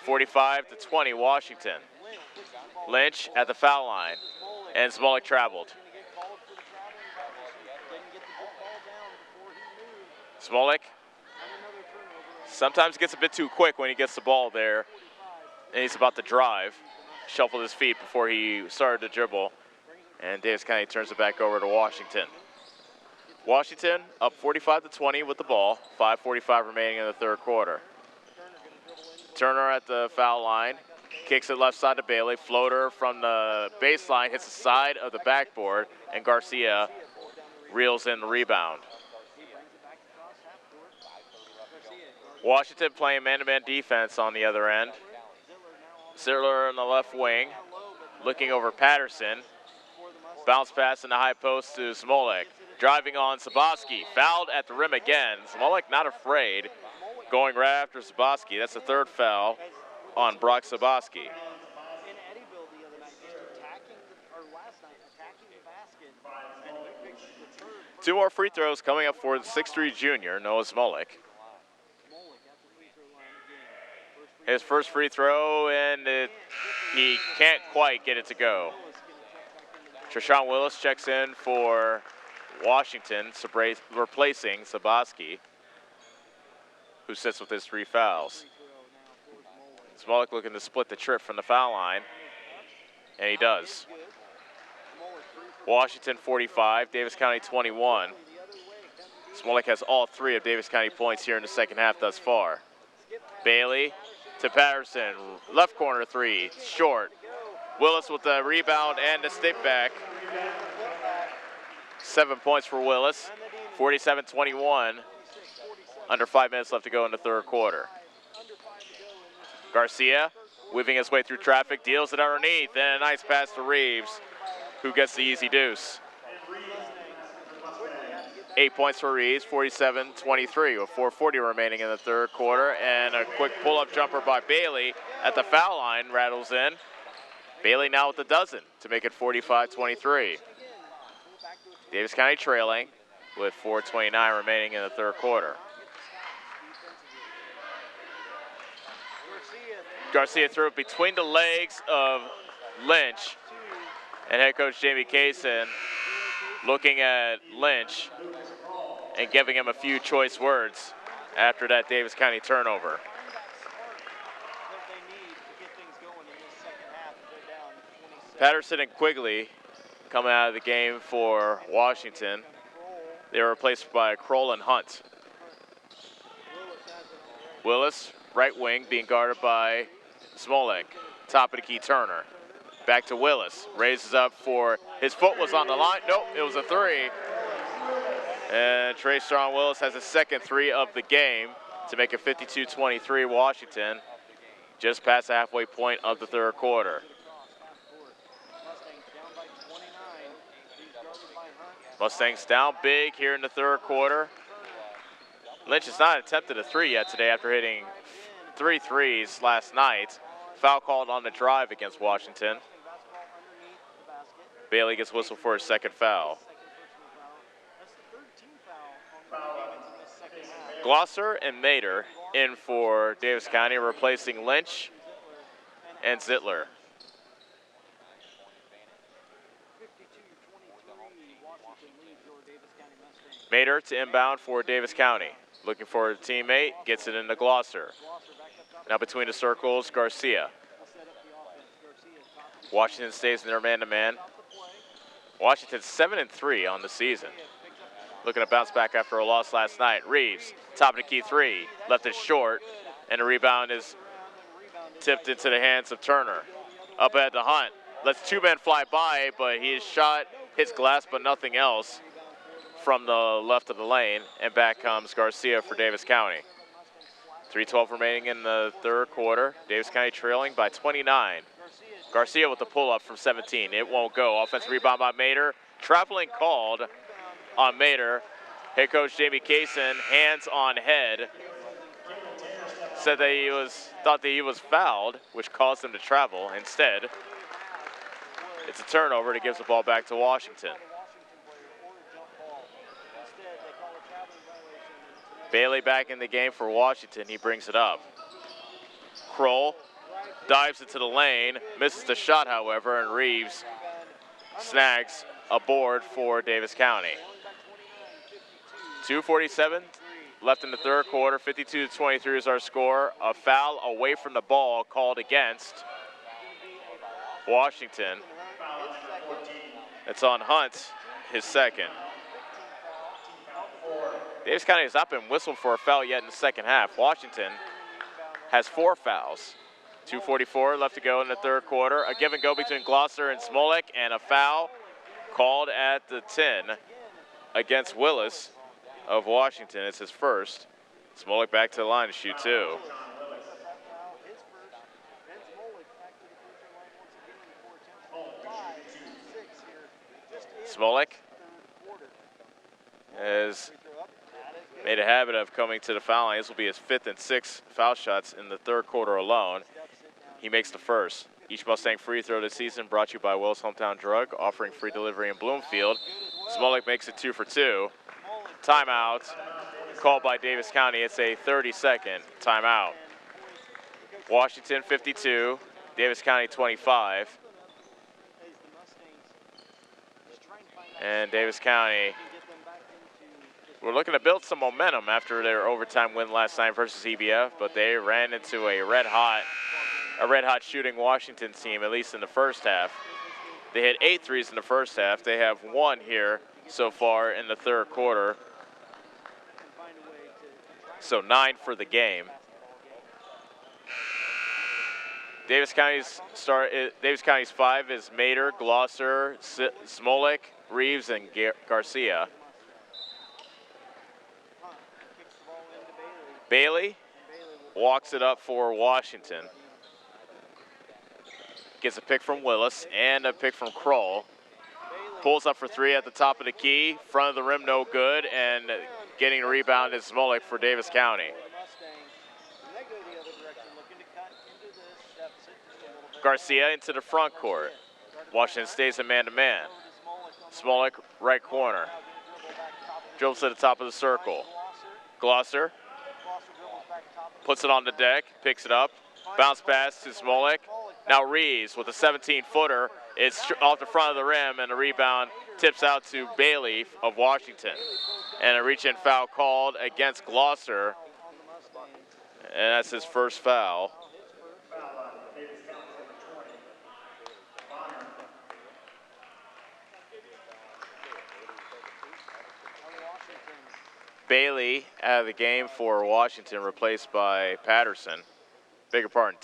45-20 Washington. Lynch at the foul line, and Smolik traveled. Smolik sometimes gets a bit too quick when he gets the ball there, and he's about to drive. Shuffled his feet before he started to dribble, and Davis County turns it back over to Washington. Washington up 45-20 with the ball, 5:45 remaining in the third quarter. Turner at the foul line, kicks it left side to Bailey, floater from the baseline, hits the side of the backboard, and Garcia reels in the rebound. Washington playing man-to-man defense on the other end. Sittler on the left wing, looking over Patterson. Bounce pass in the high post to Smolik. Driving on Saboski, fouled at the rim again. Smolik not afraid, going right after Saboski. That's the third foul on Brock Saboski. Two more free throws coming up for the 6'3" junior, Noah Smolik. His first free throw, and he can't quite get it to go. Treshawn Willis checks in for Washington, replacing Saboski, who sits with his 3 fouls. Smolik looking to split the trip from the foul line, and he does. Washington 45, Davis County 21. Smolik has all 3 of Davis County points here in the second half thus far. Bailey to Patterson, left corner 3, short. Willis with the rebound and the step back. 7 points for Willis, 47-21. Under 5 minutes left to go in the third quarter. Garcia weaving his way through traffic, deals it underneath, and a nice pass to Reeves, who gets the easy deuce. 8 points for Reeves, 47-23, with 4:40 remaining in the third quarter, and a quick pull-up jumper by Bailey at the foul line rattles in. Bailey now with a dozen to make it 45-23. Davis County trailing with 4:29 remaining in the third quarter. Garcia threw it between the legs of Lynch, and head coach Jamie Kaysen looking at Lynch and giving him a few choice words after that Davis County turnover. Patterson and Quigley coming out of the game for Washington. They were replaced by Kroll and Hunt. Willis, right wing, being guarded by Smolik. Top of the key, Turner. Back to Willis, raises up for, his foot was on the line. Nope, it was a 3. And Trayshawn Willis has his second 3 of the game to make it 52-23 Washington, just past the halfway point of the third quarter. Mustangs down big here in the third quarter. Lynch has not attempted a 3 yet today after hitting 3 threes last night. Foul called on the drive against Washington. Bailey gets whistled for his second foul. Glosser and Mader in for Davis County, replacing Lynch and Zittler. Mader to inbound for Davis County. Looking for a teammate, gets it into Glosser. Now between the circles, Garcia. Washington stays in their man-to-man. Washington 7-3 on the season. Looking to bounce back after a loss last night. Reeves, top of the key 3, left it short, and the rebound is tipped into the hands of Turner. Up ahead to Hunt, lets 2 men fly by, but his shot hits glass but nothing else from the left of the lane, and back comes Garcia for Davis County. 3:12 remaining in the third quarter. Davis County trailing by 29. Garcia with the pull-up from 17. It won't go. Offensive rebound by Mader. Traveling called on Mader. Head coach Jamie Kaysen, hands on head, said that thought that he was fouled, which caused him to travel. Instead, it's a turnover that gives the ball back to Washington. Bailey back in the game for Washington. He brings it up. Kroll dives into the lane, misses the shot, however, and Reeves snags a board for Davis County. 2:47 left in the third quarter. 52-23 is our score. A foul away from the ball called against Washington. It's on Hunt, his second. Davis County has not been whistled for a foul yet in the second half. Washington has 4 fouls. 2:44 left to go in the third quarter. A give and go between Gloucester and Smolik, and a foul called at the 10 against Willis of Washington. It's his first. Smolik back to the line to shoot 2. Smolik has made a habit of coming to the foul line. This will be his 5th and 6th foul shots in the third quarter alone. He makes the first. Each Mustang free throw this season brought to you by Will's Hometown Drug, offering free delivery in Bloomfield. Smolik makes it 2 for 2. Timeout called by Davis County. It's a 30-second timeout. Washington 52, Davis County 25. And Davis County, we're looking to build some momentum after their overtime win last night versus EBF, but they ran into a red hot shooting Washington team, at least in the first half. They hit 8 threes in the first half. They have 1 here so far in the third quarter. So 9 for the game. Davis County's 5 is Mater, Gloucester, Smolik, Reeves, and Garcia. Bailey walks it up for Washington. Gets a pick from Willis and a pick from Kroll. Pulls up for 3 at the top of the key. Front of the rim, no good. And getting a rebound is Smolik for Davis County. Garcia into the front court. Washington stays a man-to-man. Smolik, right corner. Dribbles to the top of the circle. Gloucester puts it on the deck, picks it up. Bounce pass to Smolik. Now Reeves with a 17-footer. It's off the front of the rim, and the rebound tips out to Bailey of Washington. And a reach-in foul called against Gloucester. And that's his first foul. Bailey out of the game for Washington, replaced by Patterson. Bigger pardon,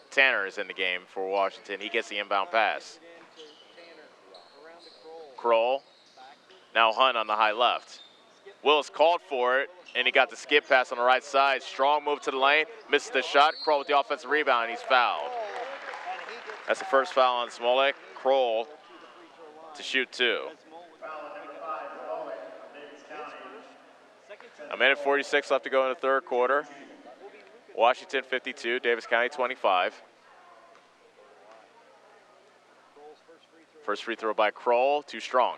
Tanner is in the game for Washington. He gets the inbound pass. Kroll. Now Hunt on the high left. Willis called for it, and he got the skip pass on the right side. Strong move to the lane, misses the shot. Kroll with the offensive rebound, and he's fouled. That's the first foul on Smolik. Kroll to shoot 2. A minute 46 left to go in the third quarter. Washington 52, Davis County 25. First free throw by Kroll, too strong.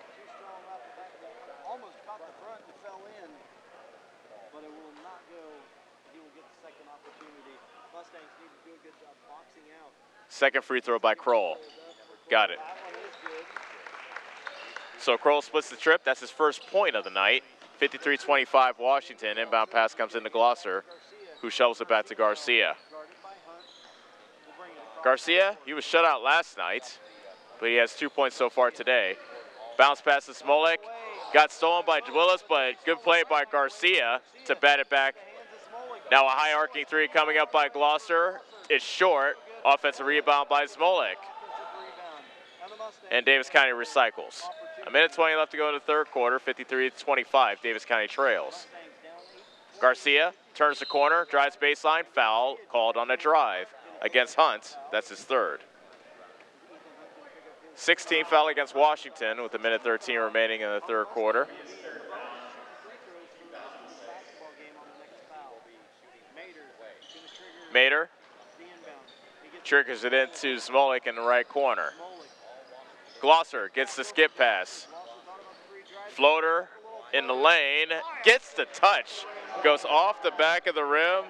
Second free throw by Kroll. Got it. So Kroll splits the trip. That's his first point of the night. 53-25 Washington. Inbound pass comes into Gloucester, who shovels it back to Garcia. Garcia, he was shut out last night, but he has 2 points so far today. Bounce pass to Smolik. Got stolen by Willis, but good play by Garcia to bat it back. Now a high arcing 3 coming up by Gloucester. It's short. Offensive rebound by Smolik. And Davis County recycles. A minute 20 left to go in the third quarter. 53-25. Davis County trails. Garcia turns the corner, drives baseline, foul called on a drive against Hunt. That's his third. 16th foul against Washington with a minute 13 remaining in the third quarter. Mater triggers it into Smolik in the right corner. Gloucester gets the skip pass. Floater in the lane, gets the touch Goes off the back of the rim,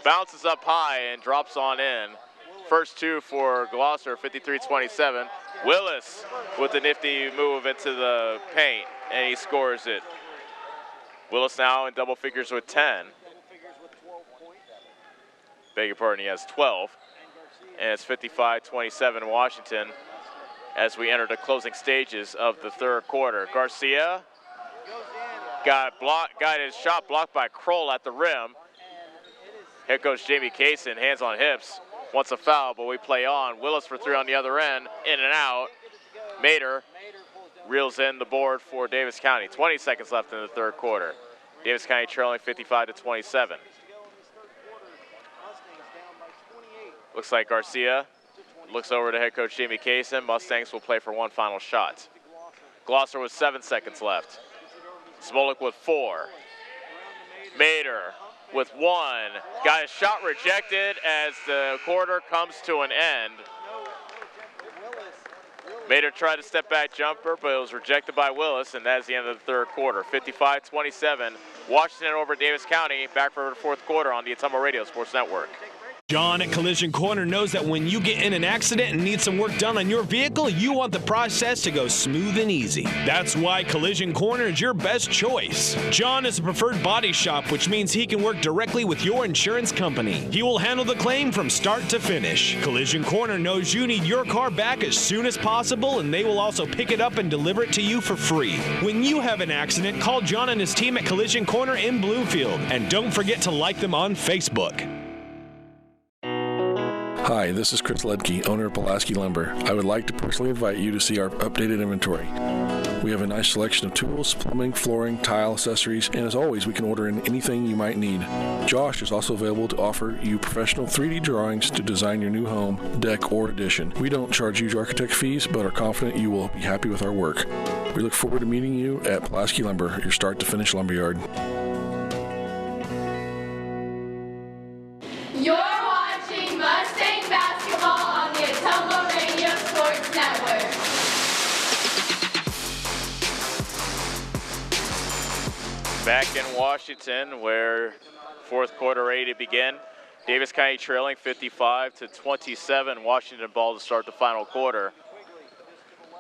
bounces up high and drops on in. First two for Gloucester, 53-27. Willis with a nifty move into the paint, and he scores it. Willis now in double figures with 10. Beg your pardon, he has 12. And it's 55-27 Washington as we enter the closing stages of the third quarter. Garcia got his shot blocked by Kroll at the rim. Head coach Jamie Kaysen, hands on hips, wants a foul, but we play on. Willis for three on the other end, in and out. Mater reels in the board for Davis County. 20 seconds left in the third quarter. Davis County trailing 55-27. Looks like Garcia looks over to head coach Jamie Kaysen. Mustangs will play for one final shot. Gloucester with 7 seconds left. Smolik with 4. Mater with 1. Got his shot rejected as the quarter comes to an end. Mater tried to step back jumper, but it was rejected by Willis, and that is the end of the third quarter. 55-27, Washington over Davis County. Back for the fourth quarter on the Atomo Radio Sports Network. John at Collision Corner knows that when you get in an accident and need some work done on your vehicle, you want the process to go smooth and easy. That's why Collision Corner is your best choice. John is a preferred body shop, which means he can work directly with your insurance company. He will handle the claim from start to finish. Collision Corner knows you need your car back as soon as possible, and they will also pick it up and deliver it to you for free. When you have an accident, call John and his team at Collision Corner in Bloomfield, and don't forget to like them on Facebook. Hi, this is Chris Ledke, owner of Pulaski Lumber. I would like to personally invite you to see our updated inventory. We have a nice selection of tools, plumbing, flooring, tile, accessories, and as always, we can order in anything you might need. Josh is also available to offer you professional 3D drawings to design your new home, deck, or addition. We don't charge huge architect fees, but are confident you will be happy with our work. We look forward to meeting you at Pulaski Lumber, your start-to-finish lumberyard. You're watching Mustang basketball on the Atomo Radio Sports Network. Back in Washington, where fourth quarter ready to begin. Davis County trailing 55-27. Washington ball to start the final quarter.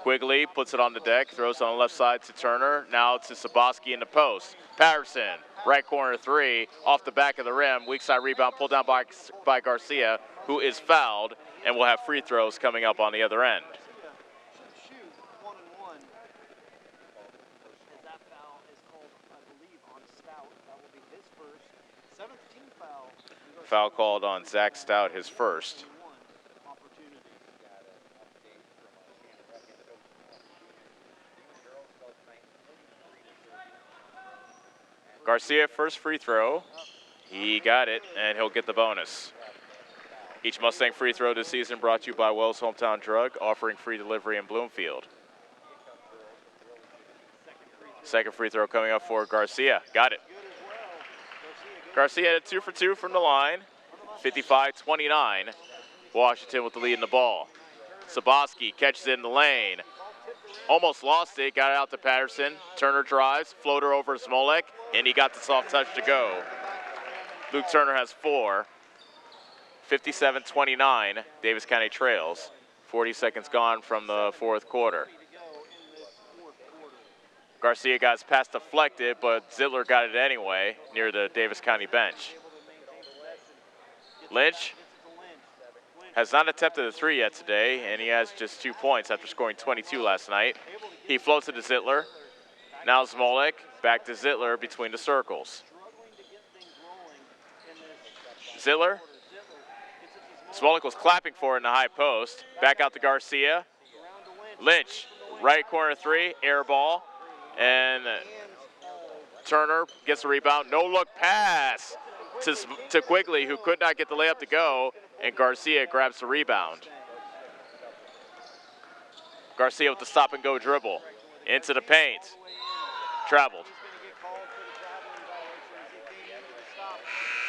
Quigley puts it on the deck, throws it on the left side to Turner. Now to Saboski in the post. Patterson, right corner three, off the back of the rim. Weak side rebound pulled down by Garcia, who is fouled, and will have free throws coming up on the other end. Foul called on Zach Stout, his first. Garcia, first free throw. He got it, and he'll get the bonus. Each Mustang free throw this season brought to you by Wells Hometown Drug, offering free delivery in Bloomfield. Second free throw coming up for Garcia. Got it. Garcia had 2 for 2 from the line. 55-29. Washington with the lead in the ball. Saboski catches it in the lane. Almost lost it, got it out to Patterson. Turner drives, floater over Smolik, and he got the soft touch to go. Luke Turner has 4. 57-29, Davis County trails. 40 seconds gone from the fourth quarter. Garcia got his pass deflected, but Zittler got it anyway near the Davis County bench. Lynch has not attempted a 3 yet today, and he has just 2 points after scoring 22 last night. He floats it to Zittler. Now Smolik, back to Zittler between the circles. Zittler. Smolik was clapping for it in the high post. Back out to Garcia. Lynch, right corner 3, air ball. And Turner gets the rebound. No-look pass to Quigley, who could not get the layup to go, and Garcia grabs the rebound. Garcia with the stop-and-go dribble. Into the paint. Traveled.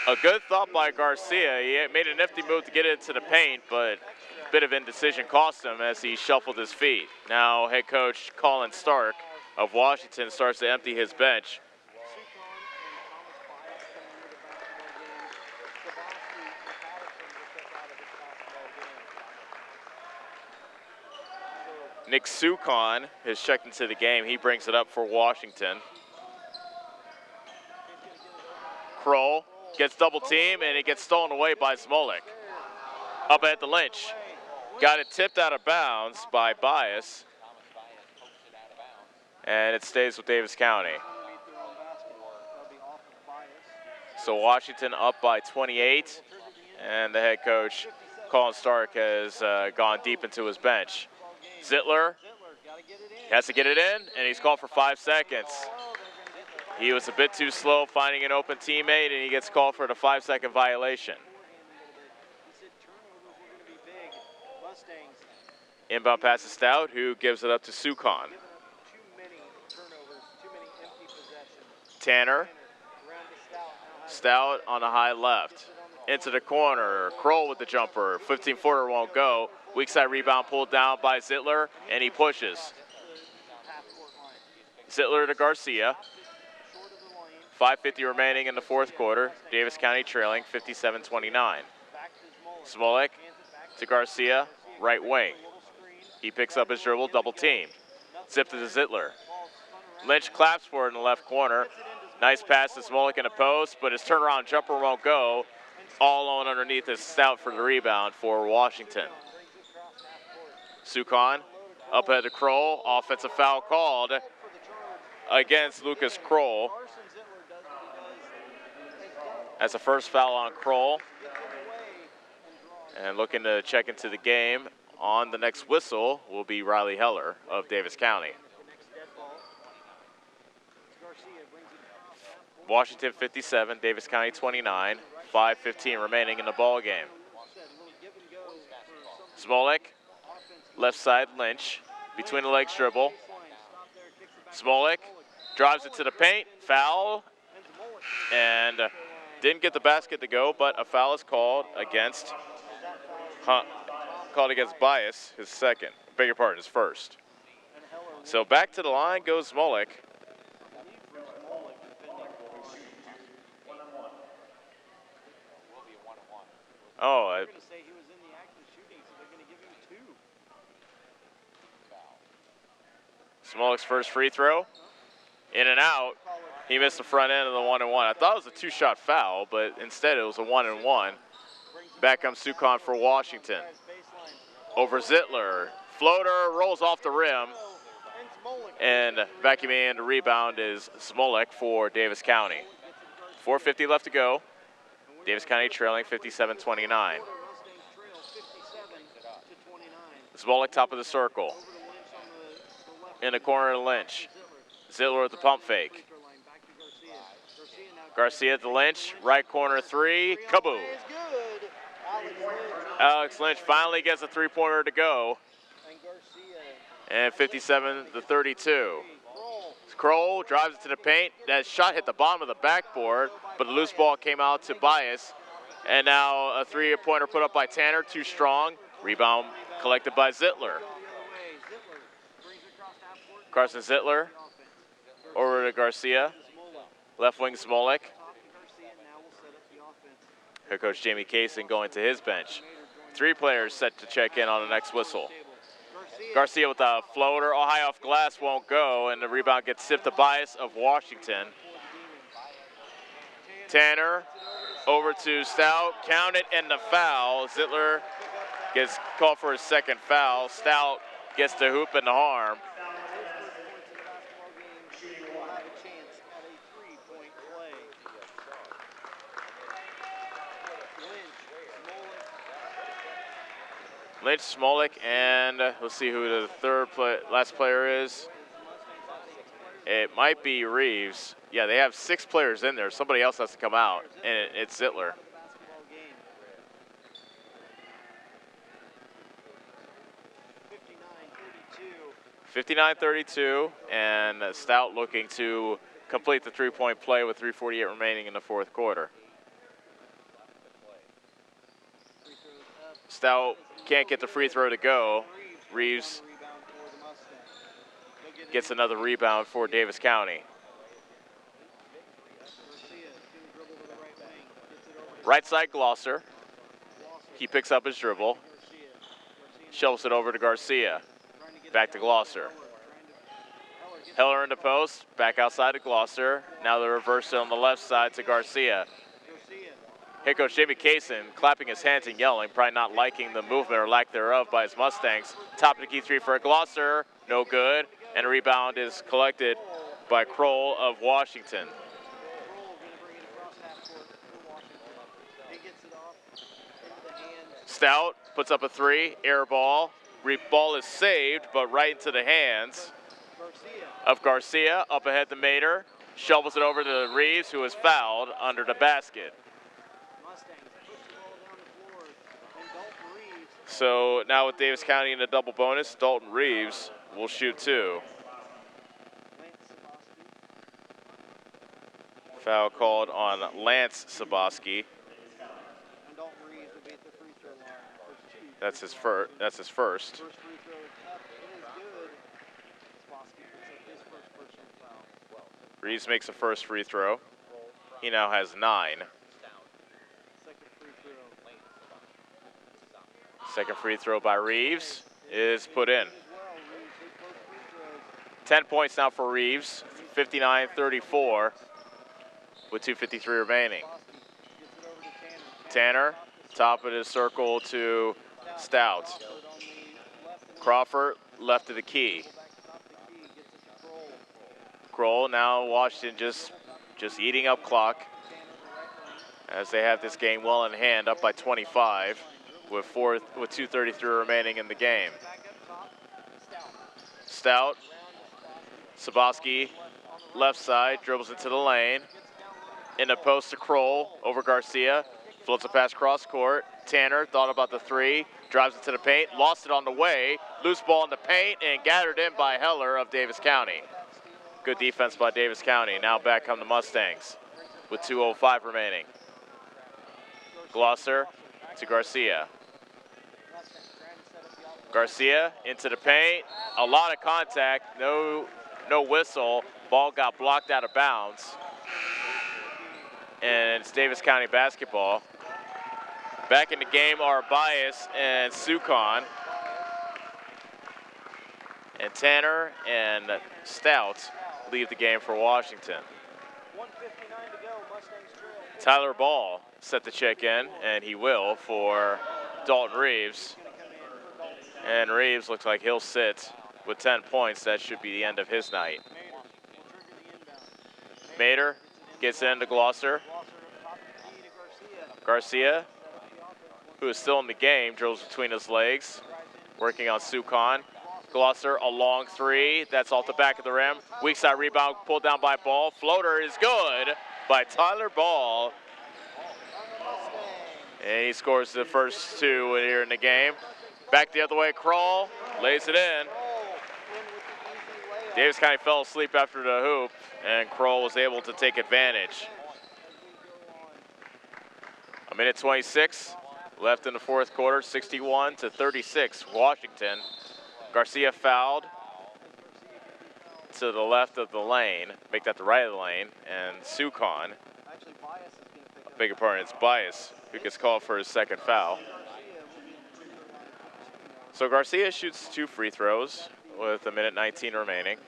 A good thought by Garcia. He made a nifty move to get into the paint, but a bit of indecision cost him as he shuffled his feet. Now head coach Colin Stark of Washington starts to empty his bench. Nick Sukon has checked into the game. He brings it up for Washington. Kroll gets double team, and it gets stolen away by Smolik. Up at the Lynch. Got it tipped out of bounds by Bias. And it stays with Davis County. So Washington up by 28, and the head coach, Colin Stark, has gone deep into his bench. Zittler has to get it in, and he's called for 5 seconds. He was a bit too slow finding an open teammate, and he gets called for the 5-second violation. Inbound pass to Stout, who gives it up to Sukon. Tanner. Stout on the high left. Into the corner. Kroll with the jumper. 15-footer won't go. Weak side rebound pulled down by Zittler, and he pushes. Zittler to Garcia. 5:50 remaining in the fourth quarter. Davis County trailing 57-29. Smolik to Garcia, right wing. He picks up his dribble, double team. Zipped to Zittler. Lynch claps for it in the left corner. Nice pass to Smolik in the post, but his turnaround jumper won't go. All alone underneath is Stout for the rebound for Washington. Sukon up ahead to Kroll. Offensive foul called against Lucas Kroll. That's the first foul on Kroll. And looking to check into the game on the next whistle will be Riley Heller of Davis County. Washington 57, Davis County 29, 5:15 remaining in the ball game. Smolik, left side Lynch, between the legs dribble. Smolik drives it to the paint, foul, and didn't get the basket to go, but a foul is called against Bias, his second. Beg your pardon, his first. So back to the line goes Smolik. Oh, Smolik's first free throw, in and out. He missed the front end of the 1-and-1. I thought it was a 2-shot foul, but instead it was a 1-and-1. Back comes Sukon for Washington. Over Zittler, floater rolls off the rim, and vacuuming in the rebound is Smolik for Davis County. 4:50 left to go. Davis County trailing 57-29. Smolik top of the circle. In the corner of Lynch. Zittler with the pump fake. Garcia at the Lynch, right corner three, kaboom. Alex Lynch finally gets a three-pointer to go. And 57-32. Kroll drives it to the paint. That shot hit the bottom of the backboard, but the loose ball came out to Bias. And now a three-pointer put up by Tanner, too strong. Rebound collected by Zittler. Carson Zittler over to Garcia. Left wing Smolik. Head coach Jamie Kaysen going to his bench. 3 players set to check in on the next whistle. Garcia with a floater, high off glass, won't go, and the rebound gets tipped to Bias of Washington. Tanner over to Stout, count it, and the foul. Zittler gets called for his second foul. Stout gets the hoop and the harm. Lynch, Smolik, and let's see who the last player is. It might be Reeves. Yeah, they have 6 players in there. Somebody else has to come out, and it's Zittler. (59-32), and Stout looking to complete the three-point play with 3:48 remaining in the fourth quarter. Stout can't get the free throw to go. Reeves gets another rebound for Davis County. Right side Glosser. He picks up his dribble. Shovels it over to Garcia. Back to Gloucester. Heller into post, back outside to Gloucester. Now the reverse on the left side to Garcia. Head coach Jamie Kaysen clapping his hands and yelling, probably not liking the movement or lack thereof by his Mustangs. Top of the key three for Gloucester, no good. And a rebound is collected by Kroll of Washington. Stout puts up a three, air ball. Ball is saved, but right into the hands of Garcia. Up ahead to Mater. Shovels it over to Reeves, who is fouled under the basket. So now with Davis County in a double bonus, Dalton Reeves will shoot two. Foul called on Lance Saboski. That's his first. Reeves makes a first free throw. He now has 9. Second free throw by Reeves is put in. 10 points now for Reeves, 59-34 with 2:53 remaining. Tanner, top of the circle to Stout. Crawford, left of the key. Kroll, now Washington just eating up clock as they have this game well in hand, up by 25 with 2:33 remaining in the game. Stout, Saboski, left side, dribbles into the lane. In the post to Kroll, over Garcia. Floats a pass cross court. Tanner thought about the three, drives into the paint, lost it on the way. Loose ball in the paint and gathered in by Heller of Davis County. Good defense by Davis County. Now back come the Mustangs with 2:05 remaining. Gloucester to Garcia. Garcia into the paint. A lot of contact. No whistle. Ball got blocked out of bounds. And it's Davis County basketball. Back in the game are Bias and Sukon. And Tanner and Stout leave the game for Washington. Tyler Ball set to check in, and he will for Dalton Reeves. And Reeves looks like he'll sit with 10 points. That should be the end of his night. Mater gets into Gloucester. Garcia, who is still in the game, drills between his legs, working on Sukon. Gloucester, a long three. That's off the back of the rim. Weak side rebound pulled down by Ball. Floater is good by Tyler Ball. And he scores the first two here in the game. Back the other way, Kroll lays it in. Davis County fell asleep after the hoop, and Kroll was able to take advantage. A minute 26 left in the fourth quarter, 61-36, Washington. Garcia fouled to the left of the lane, make that the right of the lane, and Sukon, I beg your pardon, it's Bias who gets called for his second foul. So Garcia shoots 2 free throws with a minute 19 remaining.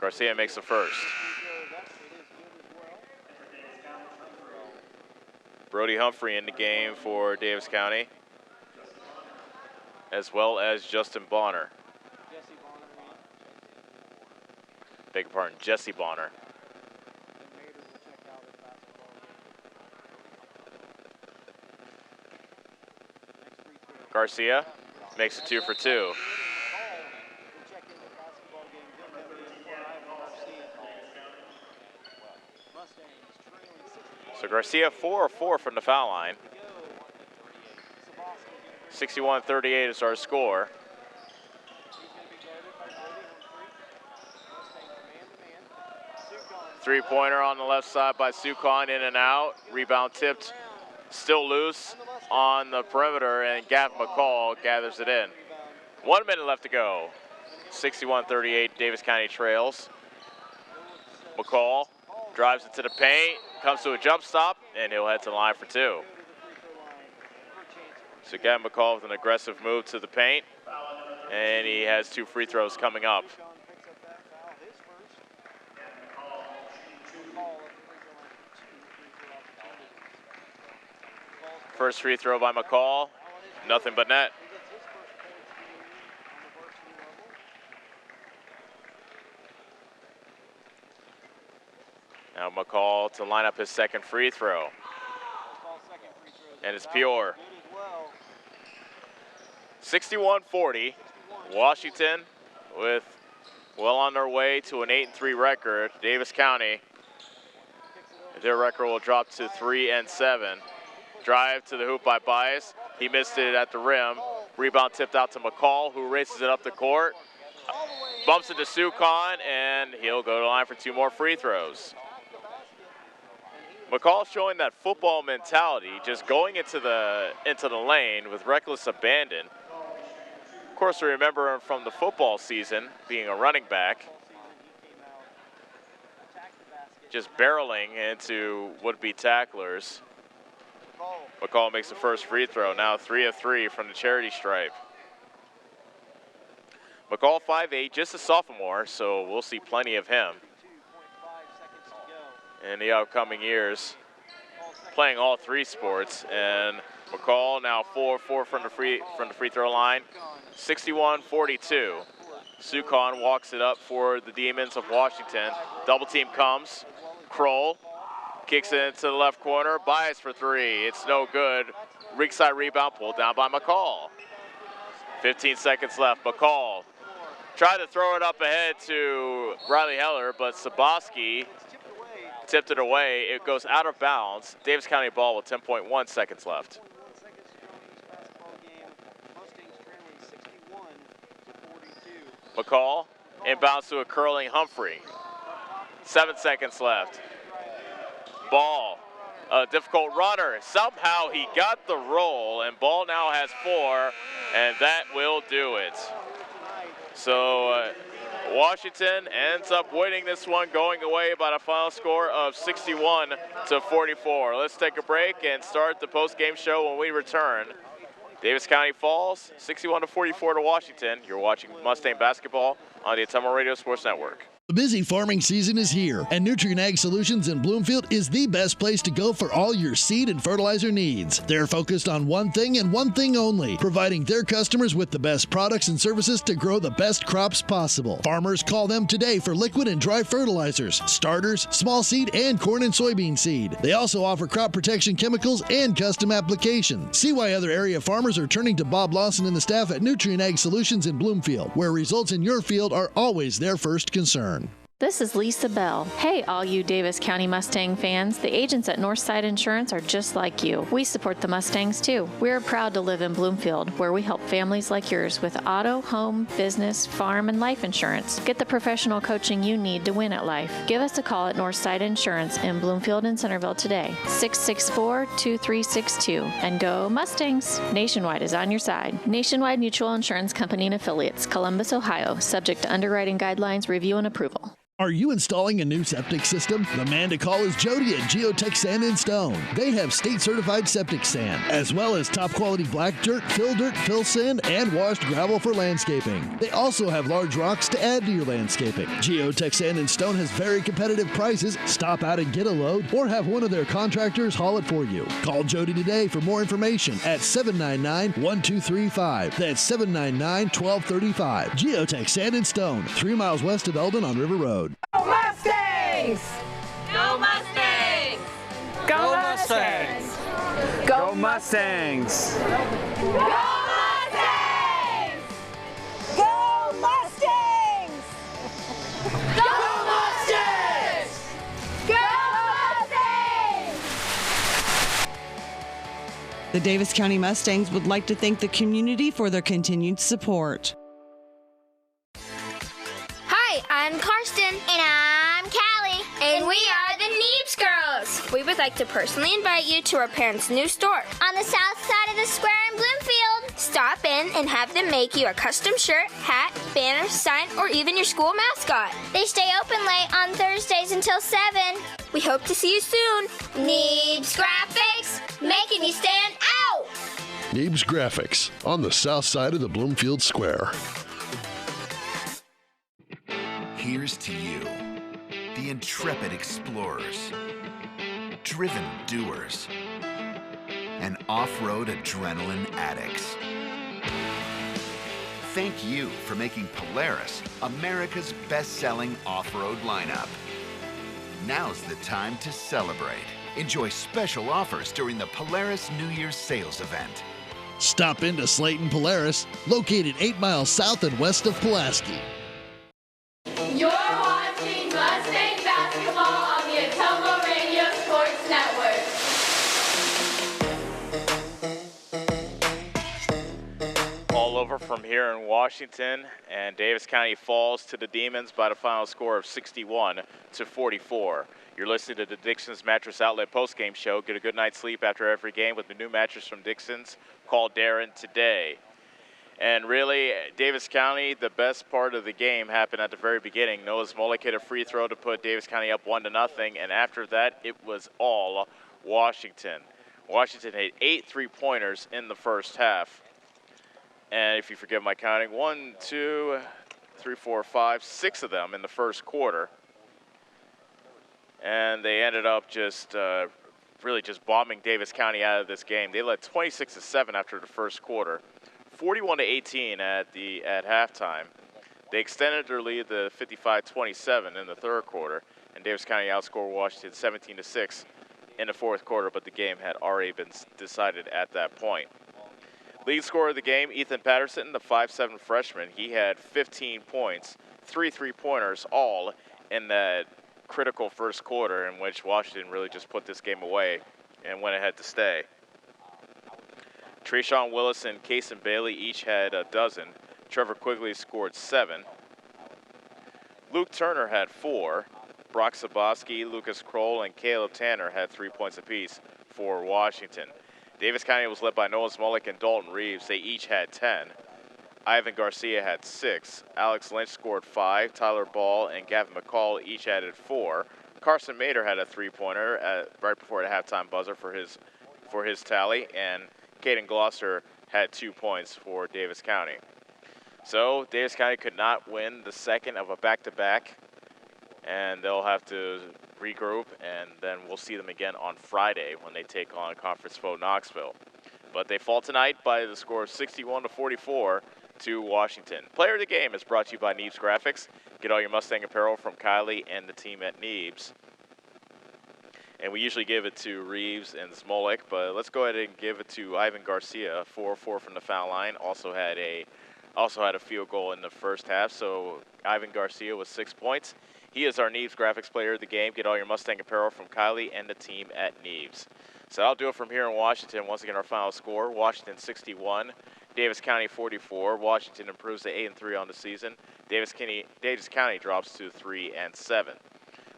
Garcia makes the first. Brody Humphrey in the game for Davis County, as well as Justin Bonner. Beg your pardon, Jesse Bonner. Garcia makes it 2 for 2. So Garcia 4 of 4 from the foul line. 61-38 is our score. Three-pointer on the left side by Sukon, in and out. Rebound tipped, still loose on the perimeter, and Gavin McCall gathers it in. 1 minute left to go. 61-38, Davis County trails. McCall drives into the paint, comes to a jump stop, and he'll head to the line for 2. So again, McCall with an aggressive move to the paint, and he has 2 free throws coming up. First free throw by McCall, nothing but net. Now McCall to line up his second free throw. And it's pure. 61-40. Washington with well on their way to an 8-3 record. Davis County, their record will drop to 3-7. Drive to the hoop by Bias. He missed it at the rim. Rebound tipped out to McCall, who races it up the court. Bumps into Sukon, and he'll go to the line for 2 more free throws. McCall showing that football mentality, just going into the lane with reckless abandon. Of course, we remember him from the football season, being a running back. Just barreling into would-be tacklers. McCall makes the first free throw, now 3 of 3 from the charity stripe. McCall 5'8", just a sophomore, so we'll see plenty of him in the upcoming years, playing all 3 sports. And McCall now 4-4 from the free throw line, 61-42. Sukon walks it up for the Demons of Washington. Double team comes. Kroll kicks it into the left corner. Bias for 3. It's no good. Rig side rebound pulled down by McCall. 15 seconds left. McCall tried to throw it up ahead to Riley Heller, but Saboski tipped it away. It goes out of bounds. Davis County ball with 10.1 seconds left. McCall inbounds to a curling Humphrey. 7 seconds left. Ball, a difficult runner. Somehow he got the roll, and Ball now has 4, and that will do it. So Washington ends up winning this one, going away by a final score of 61-44. Let's take a break and start the post-game show when we return. Davis County falls 61-44 to Washington. You're watching Mustang basketball on the Atomo Radio Sports Network. The busy farming season is here, and Nutrien Ag Solutions in Bloomfield is the best place to go for all your seed and fertilizer needs. They're focused on one thing and one thing only, providing their customers with the best products and services to grow the best crops possible. Farmers call them today for liquid and dry fertilizers, starters, small seed, and corn and soybean seed. They also offer crop protection chemicals and custom applications. See why other area farmers are turning to Bob Lawson and the staff at Nutrien Ag Solutions in Bloomfield, where results in your field are always their first concern. This is Lisa Bell. Hey, all you Davis County Mustang fans. The agents at Northside Insurance are just like you. We support the Mustangs, too. We're proud to live in Bloomfield, where we help families like yours with auto, home, business, farm, and life insurance. Get the professional coaching you need to win at life. Give us a call at Northside Insurance in Bloomfield and Centerville today, 664-2362. And go Mustangs! Nationwide is on your side. Nationwide Mutual Insurance Company and Affiliates, Columbus, Ohio, subject to underwriting guidelines, review, and approval. Are you installing a new septic system? The man to call is Jody at Geotech Sand and Stone. They have state-certified septic sand, as well as top-quality black dirt, fill sand, and washed gravel for landscaping. They also have large rocks to add to your landscaping. Geotech Sand and Stone has very competitive prices. Stop out and get a load, or have one of their contractors haul it for you. Call Jody today for more information at 799-1235. That's 799-1235. Geotech Sand and Stone, 3 miles west of Eldon on River Road. Go Mustangs! Go Mustangs! Go Mustangs! Go Mustangs! Go Mustangs! Go Mustangs! Go Mustangs! Go Mustangs! The Davis County Mustangs would like to thank the community for their continued support. Hi, I'm Karsten. And I'm Callie. And we are the Neebs Girls. We would like to personally invite you to our parents' new store on the south side of the square in Bloomfield. Stop in and have them make you a custom shirt, hat, banner, sign, or even your school mascot. They stay open late on Thursdays until 7. We hope to see you soon. Neebs Graphics, making you stand out. Neebs Graphics on the south side of the Bloomfield Square. Here's to you, the intrepid explorers, driven doers, and off-road adrenaline addicts. Thank you for making Polaris America's best-selling off-road lineup. Now's the time to celebrate. Enjoy special offers during the Polaris New Year's sales event. Stop into Slayton Polaris, located 8 miles south and west of Pulaski. You're watching Mustang basketball on the Atomo Radio Sports Network. All over from here in Washington, and Davis County falls to the Demons by the final score of 61-44. You're listening to the Dixon's Mattress Outlet postgame show. Get a good night's sleep after every game with the new mattress from Dixon's. Call Darren today. And really, Davis County, the best part of the game happened at the very beginning. Noah Smolik hit a free throw to put Davis County up 1-0, and after that, it was all Washington. Washington hit 8 3-pointers in the first half. And if you forgive my counting, 1, 2, 3, 4, 5, 6 of them in the first quarter. And they ended up just really just bombing Davis County out of this game. They led 26-7 after the first quarter, 41-18 at halftime. They extended their lead to 55-27 in the third quarter, and Davis County outscored Washington 17-6 in the fourth quarter, but the game had already been decided at that point. Lead scorer of the game, Ethan Patterson, the 5'7" freshman. He had 15 points, 3 3-pointers, all in that critical first quarter in which Washington really just put this game away and went ahead to stay. Trayshawn Willis and Kason Bailey each had a dozen. Trevor Quigley scored 7. Luke Turner had 4. Brock Saboski, Lucas Kroll, and Caleb Tanner had 3 points apiece for Washington. Davis County was led by Noah Smolik and Dalton Reeves. They each had 10. Ivan Garcia had 6. Alex Lynch scored 5. Tyler Ball and Gavin McCall each added 4. Carson Mader had a 3-pointer right before the halftime buzzer for his tally, and Caden Gloucester had 2 points for Davis County. So Davis County could not win the second of a back-to-back, and they'll have to regroup, and then we'll see them again on Friday when they take on Conference foe Knoxville. But they fall tonight by the score of 61-44 to Washington. Player of the game is brought to you by Neebs Graphics. Get all your Mustang apparel from Kylie and the team at Neebs. And we usually give it to Reeves and Smolik, but let's go ahead and give it to Ivan Garcia, 4-4 from the foul line. Also had a field goal in the first half, so Ivan Garcia with 6 points. He is our Neebs Graphics player of the game. Get all your Mustang apparel from Kylie and the team at Neebs. So that'll do it from here in Washington. Once again, our final score, Washington 61, Davis County 44. Washington improves to 8-3 on the season. Davis County drops to 3-7.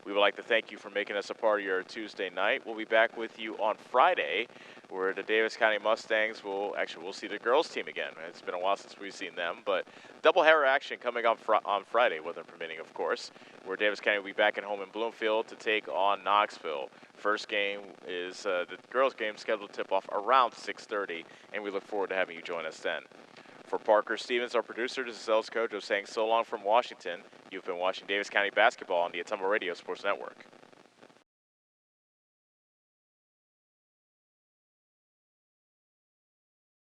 We would like to thank you for making us a part of your Tuesday night. We'll be back with you on Friday, where the Davis County Mustangs we'll see the girls team again. It's been a while since we've seen them, but doubleheader action coming up on Friday, weather permitting, of course, where Davis County will be back at home in Bloomfield to take on Knoxville. First game is the girls' game scheduled to tip off around 6:30, and we look forward to having you join us then. For Parker Stevens, our producer, this is sales coach, of saying so long from Washington. You've been watching Davis County basketball on the Atomo Radio Sports Network.